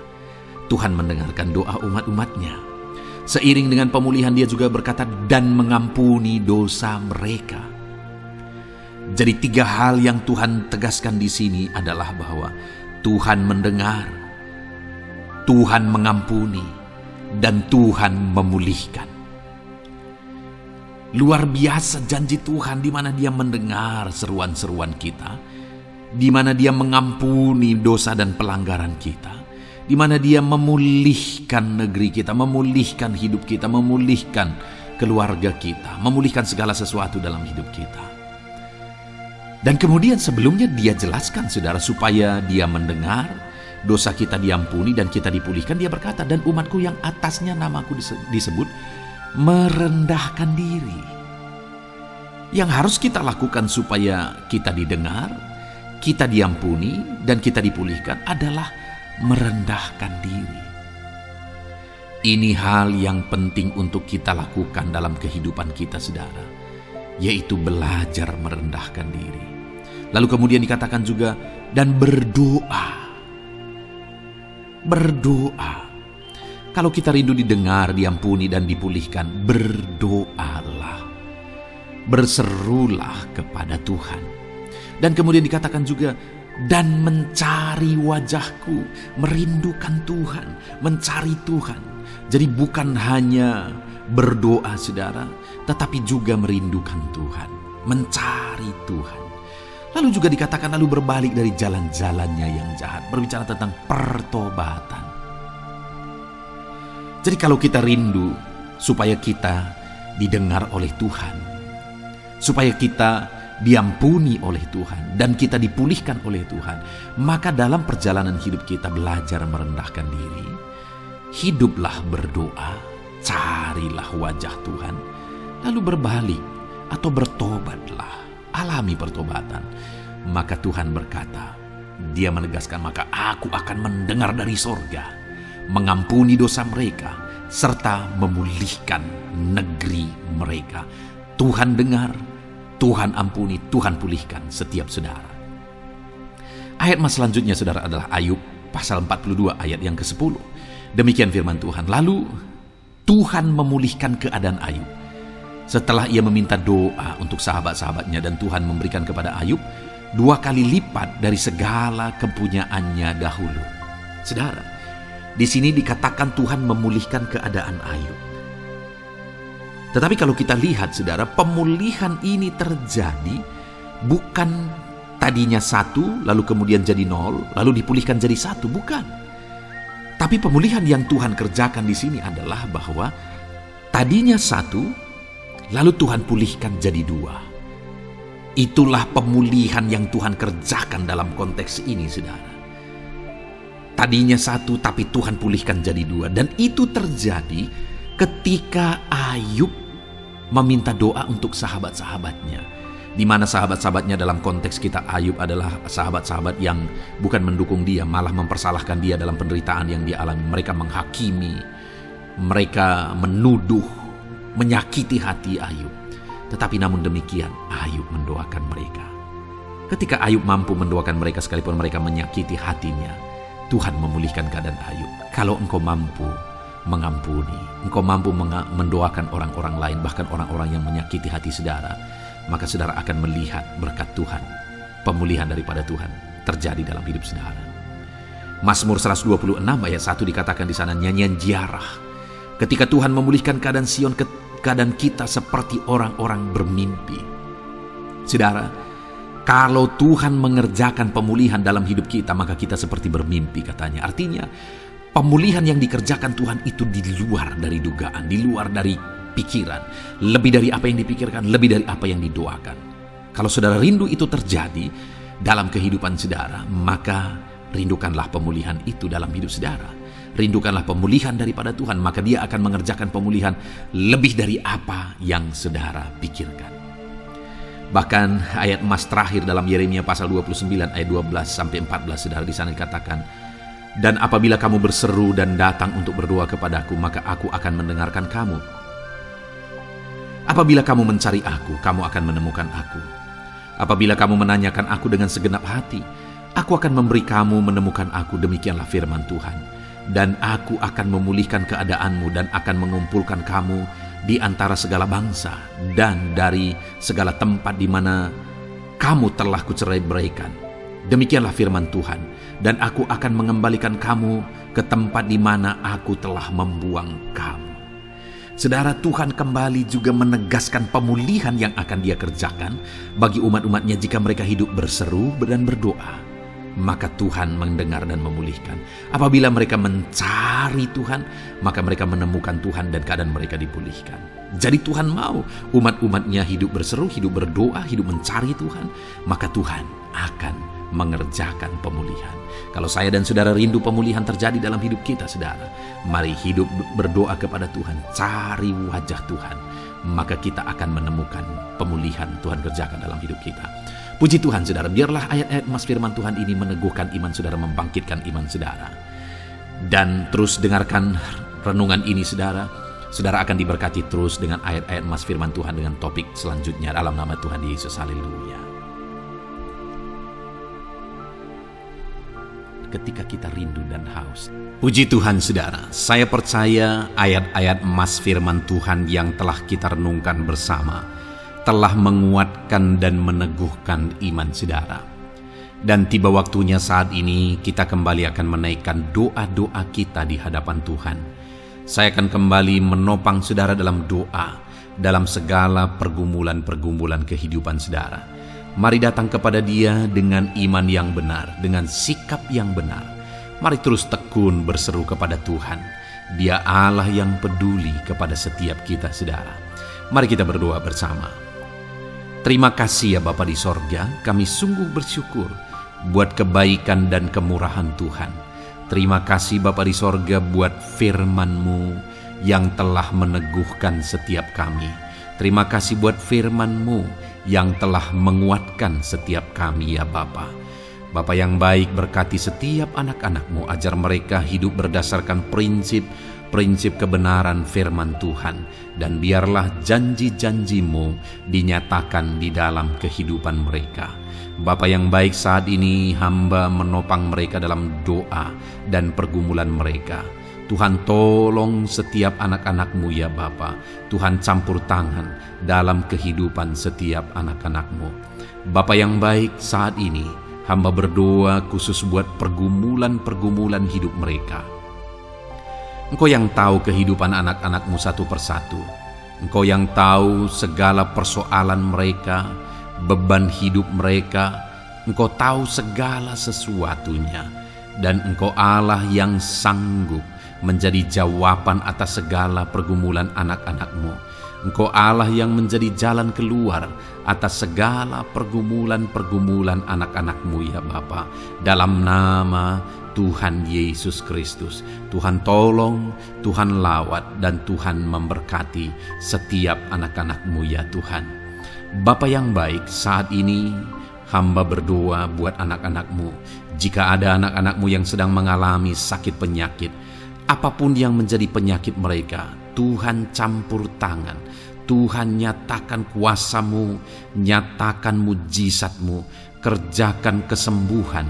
Tuhan mendengarkan doa umat-umatnya. Seiring dengan pemulihan dia juga berkata, dan mengampuni dosa mereka. Jadi 3 hal yang Tuhan tegaskan di sini adalah bahwa Tuhan mendengar, Tuhan mengampuni, dan Tuhan memulihkan. Luar biasa janji Tuhan di mana Dia mendengar seruan-seruan kita, di mana Dia mengampuni dosa dan pelanggaran kita, di mana Dia memulihkan negeri kita, memulihkan hidup kita, memulihkan keluarga kita, memulihkan segala sesuatu dalam hidup kita. Dan kemudian sebelumnya Dia jelaskan, saudara, supaya Dia mendengar, dosa kita diampuni dan kita dipulihkan. Dia berkata, dan umatku yang atasnya namaku disebut merendahkan diri. Yang harus kita lakukan supaya kita didengar, kita diampuni, dan kita dipulihkan adalah merendahkan diri. Ini hal yang penting untuk kita lakukan dalam kehidupan kita, saudara, yaitu belajar merendahkan diri. Lalu kemudian dikatakan juga, dan berdoa. Berdoa. Kalau kita rindu didengar, diampuni, dan dipulihkan, berdoalah. Berserulah kepada Tuhan. Dan kemudian dikatakan juga, dan mencari wajahku, merindukan Tuhan, mencari Tuhan. Jadi bukan hanya berdoa, saudara, tetapi juga merindukan Tuhan, mencari Tuhan. Lalu juga dikatakan, lalu berbalik dari jalan-jalannya yang jahat. Berbicara tentang pertobatan. Jadi kalau kita rindu supaya kita didengar oleh Tuhan, supaya kita diampuni oleh Tuhan, dan kita dipulihkan oleh Tuhan, maka dalam perjalanan hidup kita belajar merendahkan diri. Hiduplah berdoa, carilah wajah Tuhan, lalu berbalik atau bertobatlah, alami pertobatan. Maka Tuhan berkata, Dia menegaskan, maka aku akan mendengar dari sorga, mengampuni dosa mereka, serta memulihkan negeri mereka. Tuhan dengar, Tuhan ampuni, Tuhan pulihkan setiap saudara. Ayat mas selanjutnya, saudara, adalah Ayub pasal 42 ayat yang ke-10. Demikian firman Tuhan. Lalu Tuhan memulihkan keadaan Ayub setelah ia meminta doa untuk sahabat-sahabatnya, dan Tuhan memberikan kepada Ayub 2 kali lipat dari segala kepunyaannya dahulu. Saudara, di sini dikatakan Tuhan memulihkan keadaan Ayub. Tetapi kalau kita lihat, saudara, pemulihan ini terjadi bukan tadinya 1, lalu kemudian jadi 0, lalu dipulihkan jadi 1, bukan. Tapi pemulihan yang Tuhan kerjakan di sini adalah bahwa tadinya 1, lalu Tuhan pulihkan jadi 2. Itulah pemulihan yang Tuhan kerjakan dalam konteks ini, saudara. Tadinya 1, tapi Tuhan pulihkan jadi 2. Dan itu terjadi ketika Ayub meminta doa untuk sahabat-sahabatnya. Di mana sahabat-sahabatnya dalam konteks kita, Ayub adalah sahabat-sahabat yang bukan mendukung dia, malah mempersalahkan dia dalam penderitaan yang dia alami. Mereka menghakimi, mereka menuduh, menyakiti hati Ayub. Tetapi namun demikian, Ayub mendoakan mereka. Ketika Ayub mampu mendoakan mereka sekalipun mereka menyakiti hatinya, Tuhan memulihkan keadaan Ayub. Kalau engkau mampu mengampuni, engkau mampu mendoakan orang-orang lain, bahkan orang-orang yang menyakiti hati saudara, maka saudara akan melihat berkat Tuhan, pemulihan daripada Tuhan terjadi dalam hidup saudara. Mazmur 126 ayat 1 dikatakan di sana, nyanyian ziarah. Ketika Tuhan memulihkan keadaan Sion, keadaan kita seperti orang-orang bermimpi. Saudara, kalau Tuhan mengerjakan pemulihan dalam hidup kita, maka kita seperti bermimpi, katanya. Artinya, pemulihan yang dikerjakan Tuhan itu di luar dari dugaan, di luar dari pikiran, lebih dari apa yang dipikirkan, lebih dari apa yang didoakan. Kalau saudara rindu itu terjadi dalam kehidupan saudara, maka rindukanlah pemulihan itu dalam hidup saudara. Rindukanlah pemulihan daripada Tuhan, maka Dia akan mengerjakan pemulihan lebih dari apa yang saudara pikirkan. Bahkan ayat emas terakhir dalam Yeremia pasal 29 ayat 12 sampai 14, saudara, di sana dikatakan, dan apabila kamu berseru dan datang untuk berdoa kepadaku, maka aku akan mendengarkan kamu. Apabila kamu mencari aku, kamu akan menemukan aku. Apabila kamu menanyakan aku dengan segenap hati, aku akan memberi kamu menemukan aku. Demikianlah firman Tuhan. dan aku akan memulihkan keadaanmu dan akan mengumpulkan kamu di antara segala bangsa dan dari segala tempat di mana kamu telah kucerai-beraikan. Demikianlah firman Tuhan, dan aku akan mengembalikan kamu ke tempat di mana aku telah membuang kamu. Saudara, Tuhan kembali juga menegaskan pemulihan yang akan Dia kerjakan bagi umat-umatnya jika mereka hidup berseru dan berdoa. Maka Tuhan mendengar dan memulihkan. Apabila mereka mencari Tuhan, maka mereka menemukan Tuhan dan keadaan mereka dipulihkan. Jadi Tuhan mau umat-umatnya hidup berseru, hidup berdoa, hidup mencari Tuhan, maka Tuhan akan mengerjakan pemulihan. Kalau saya dan saudara rindu pemulihan terjadi dalam hidup kita, saudara, mari hidup berdoa kepada Tuhan, cari wajah Tuhan, maka kita akan menemukan pemulihan Tuhan kerjakan dalam hidup kita. Puji Tuhan, saudara, biarlah ayat-ayat emas firman Tuhan ini meneguhkan iman saudara, membangkitkan iman saudara. Dan terus dengarkan renungan ini, saudara. Saudara akan diberkati terus dengan ayat-ayat emas firman Tuhan dengan topik selanjutnya dalam nama Tuhan Yesus. Haleluya. Ketika kita rindu dan haus. Puji Tuhan, saudara, saya percaya ayat-ayat emas firman Tuhan yang telah kita renungkan bersama telah menguatkan dan meneguhkan iman saudara. Dan tiba waktunya saat ini kita kembali akan menaikkan doa-doa kita di hadapan Tuhan. Saya akan kembali menopang saudara dalam doa, dalam segala pergumulan-pergumulan kehidupan saudara. Mari datang kepada Dia dengan iman yang benar, dengan sikap yang benar. Mari terus tekun berseru kepada Tuhan. Dia Allah yang peduli kepada setiap kita, saudara. Mari kita berdoa bersama. Terima kasih ya Bapa di sorga, kami sungguh bersyukur buat kebaikan dan kemurahan Tuhan. Terima kasih Bapa di sorga buat firman-Mu yang telah meneguhkan setiap kami. Terima kasih buat firman-Mu yang telah menguatkan setiap kami ya Bapa. Bapa yang baik, berkati setiap anak-anak-Mu, ajar mereka hidup berdasarkan prinsip kebenaran firman Tuhan, dan biarlah janji-janji-Mu dinyatakan di dalam kehidupan mereka. Bapa yang baik, saat ini hamba menopang mereka dalam doa dan pergumulan mereka. Tuhan, tolong setiap anak-anak-Mu ya Bapa. Tuhan, campur tangan dalam kehidupan setiap anak-anak-Mu. Bapa yang baik, saat ini hamba berdoa khusus buat pergumulan-pergumulan hidup mereka. Engkau yang tahu kehidupan anak-anak-Mu satu persatu. Engkau yang tahu segala persoalan mereka, beban hidup mereka. Engkau tahu segala sesuatunya. Dan Engkau Allah yang sanggup menjadi jawaban atas segala pergumulan anak-anak-Mu. Engkau Allah yang menjadi jalan keluar atas segala pergumulan-pergumulan anak-anak-Mu ya Bapa. Dalam nama Tuhan Yesus Kristus, Tuhan tolong, Tuhan lawat, dan Tuhan memberkati setiap anak-anak-Mu ya Tuhan. Bapa yang baik, saat ini hamba berdoa buat anak-anak-Mu. Jika ada anak-anak-Mu yang sedang mengalami sakit penyakit, apapun yang menjadi penyakit mereka, Tuhan campur tangan. Tuhan nyatakan kuasa-Mu, nyatakan mujizat-Mu, kerjakan kesembuhan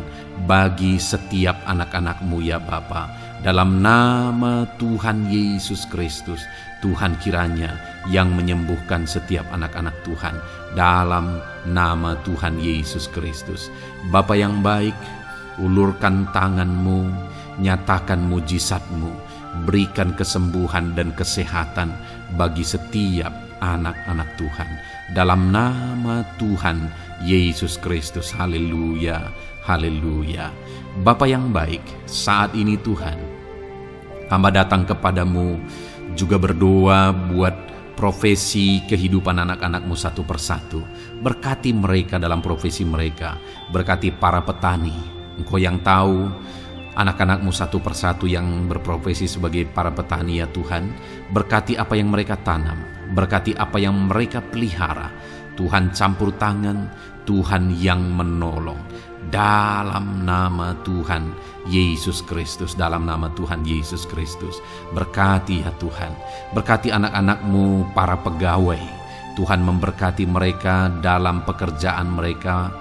bagi setiap anak-anak-Mu ya Bapa. Dalam nama Tuhan Yesus Kristus, Tuhan kiranya yang menyembuhkan setiap anak-anak Tuhan. Dalam nama Tuhan Yesus Kristus. Bapa yang baik, ulurkan tangan-Mu, nyatakan mujizat-Mu, berikan kesembuhan dan kesehatan bagi setiap anak-anak Tuhan. Dalam nama Tuhan Yesus Kristus. Haleluya, haleluya. Bapa yang baik, saat ini Tuhan, hamba datang kepadamu juga berdoa buat profesi kehidupan anak-anak-Mu satu persatu. Berkati mereka dalam profesi mereka. Berkati para petani. Engkau yang tahu anak-anak-Mu satu persatu yang berprofesi sebagai para petani ya Tuhan. Berkati apa yang mereka tanam, berkati apa yang mereka pelihara. Tuhan campur tangan, Tuhan yang menolong. Dalam nama Tuhan Yesus Kristus, dalam nama Tuhan Yesus Kristus. Berkati ya Tuhan, berkati anak-anak-Mu para pegawai. Tuhan memberkati mereka dalam pekerjaan mereka.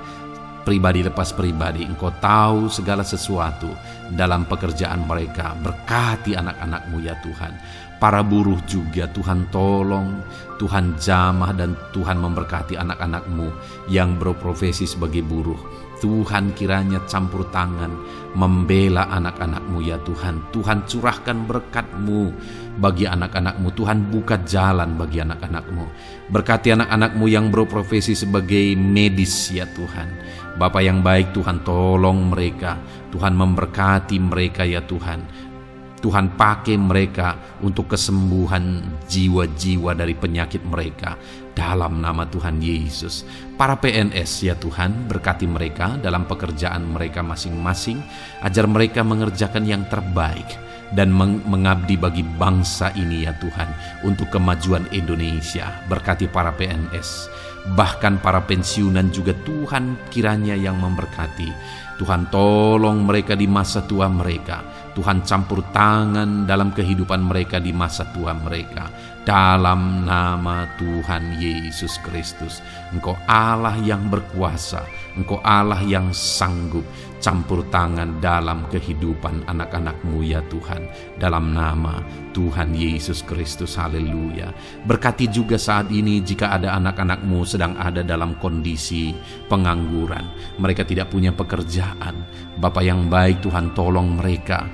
pribadi lepas pribadi. Engkau tahu segala sesuatu dalam pekerjaan mereka. Berkati anak-anak-Mu ya Tuhan. Para buruh juga Tuhan tolong, Tuhan jamah dan Tuhan memberkati anak-anak-Mu yang berprofesi sebagai buruh. Tuhan kiranya campur tangan membela anak-anak-Mu ya Tuhan. Tuhan curahkan berkat-Mu bagi anak-anak-Mu. Tuhan buka jalan bagi anak-anak-Mu. Berkati anak-anak-Mu yang berprofesi sebagai medis ya Tuhan. Bapa yang baik, Tuhan tolong mereka. Tuhan memberkati mereka ya Tuhan. Tuhan pakai mereka untuk kesembuhan jiwa-jiwa dari penyakit mereka dalam nama Tuhan Yesus. Para PNS ya Tuhan, berkati mereka dalam pekerjaan mereka masing-masing, ajar mereka mengerjakan yang terbaik dan mengabdi bagi bangsa ini ya Tuhan, untuk kemajuan Indonesia. Berkati para PNS, bahkan para pensiunan juga Tuhan kiranya yang memberkati. Tuhan tolong mereka di masa tua mereka. Tuhan campur tangan dalam kehidupan mereka di masa tua mereka. Dalam nama Tuhan Yesus Kristus. Engkau Allah yang berkuasa. Engkau Allah yang sanggup. Campur tangan dalam kehidupan anak-anak-Mu ya Tuhan. Dalam nama Tuhan Yesus Kristus. Haleluya. Berkati juga saat ini jika ada anak-anak-Mu sedang ada dalam kondisi pengangguran. Mereka tidak punya pekerjaan. Bapa yang baik, Tuhan tolong mereka.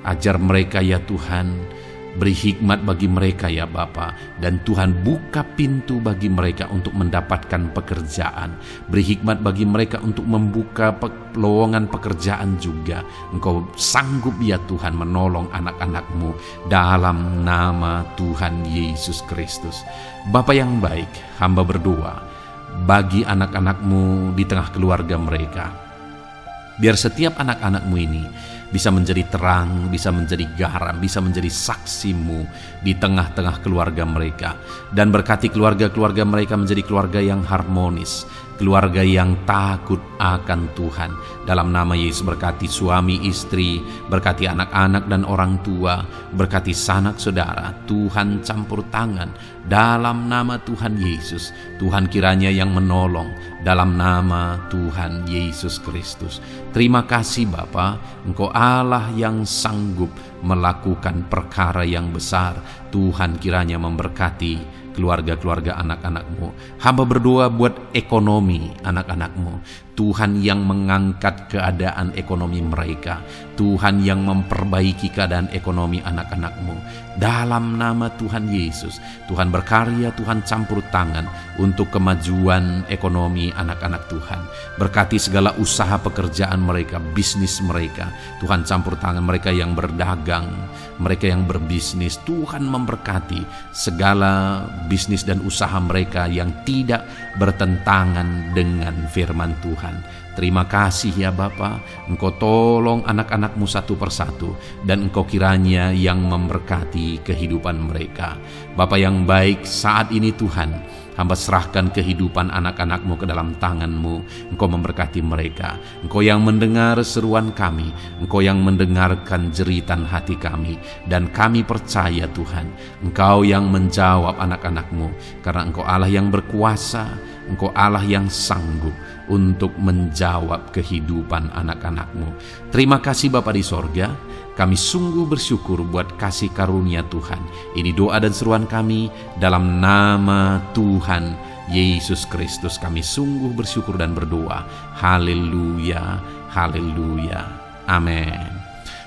Ajar mereka ya Tuhan. Beri hikmat bagi mereka ya Bapa. Dan Tuhan buka pintu bagi mereka untuk mendapatkan pekerjaan. Beri hikmat bagi mereka untuk membuka lowongan pekerjaan juga. Engkau sanggup ya Tuhan menolong anak-anak-Mu dalam nama Tuhan Yesus Kristus. Bapa yang baik, hamba berdoa bagi anak-anak-Mu di tengah keluarga mereka. Biar setiap anak-anak-Mu ini bisa menjadi terang, bisa menjadi garam, bisa menjadi saksi-Mu di tengah-tengah keluarga mereka. Dan berkati keluarga-keluarga mereka menjadi keluarga yang harmonis, keluarga yang takut akan Tuhan. Dalam nama Yesus, berkati suami istri, berkati anak-anak dan orang tua, berkati sanak saudara. Tuhan campur tangan dalam nama Tuhan Yesus. Tuhan kiranya yang menolong dalam nama Tuhan Yesus Kristus. Terima kasih Bapa, Engkau Allah yang sanggup melakukan perkara yang besar. Tuhan kiranya memberkati keluarga-keluarga anak-anak-Mu. Hamba berdoa buat ekonomi anak-anak-Mu. Tuhan yang mengangkat keadaan ekonomi mereka. Tuhan yang memperbaiki keadaan ekonomi anak-anak-Mu. Dalam nama Tuhan Yesus, Tuhan berkarya, Tuhan campur tangan untuk kemajuan ekonomi anak-anak Tuhan. Berkati segala usaha pekerjaan mereka, bisnis mereka. Tuhan campur tangan mereka yang berdagang, mereka yang berbisnis. Tuhan memberkati segala bisnis dan usaha mereka yang tidak bertentangan dengan firman Tuhan. Terima kasih ya Bapa, Engkau tolong anak-anak-Mu satu persatu, dan Engkau kiranya yang memberkati kehidupan mereka. Bapa yang baik, saat ini Tuhan, hamba serahkan kehidupan anak-anak-Mu ke dalam tangan-Mu. Engkau memberkati mereka. Engkau yang mendengar seruan kami, Engkau yang mendengarkan jeritan hati kami, dan kami percaya Tuhan, Engkau yang menjawab anak-anak-Mu, karena Engkau Allah yang berkuasa, Engkau Allah yang sanggup untuk menjawab kehidupan anak-anak-Mu. Terima kasih Bapa di sorga. Kami sungguh bersyukur buat kasih karunia Tuhan. Ini doa dan seruan kami dalam nama Tuhan Yesus Kristus. Kami sungguh bersyukur dan berdoa. Haleluya, haleluya, amin.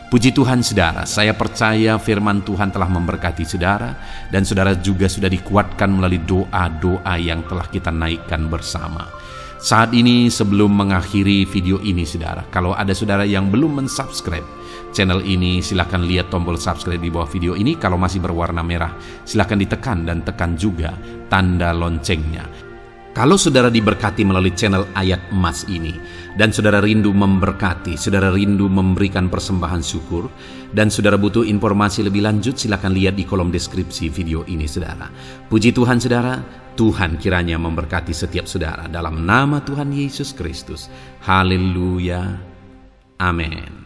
Puji Tuhan saudara, saya percaya firman Tuhan telah memberkati saudara, dan saudara juga sudah dikuatkan melalui doa-doa yang telah kita naikkan bersama. Saat ini sebelum mengakhiri video ini saudara, kalau ada saudara yang belum mensubscribe channel ini, silakan lihat tombol subscribe di bawah video ini. Kalau masih berwarna merah, silakan ditekan dan tekan juga tanda loncengnya. Kalau saudara diberkati melalui channel Ayat Emas ini, dan saudara rindu memberkati, saudara rindu memberikan persembahan syukur, dan saudara butuh informasi lebih lanjut, silakan lihat di kolom deskripsi video ini saudara. Puji Tuhan saudara, Tuhan kiranya memberkati setiap saudara dalam nama Tuhan Yesus Kristus. Haleluya, amin.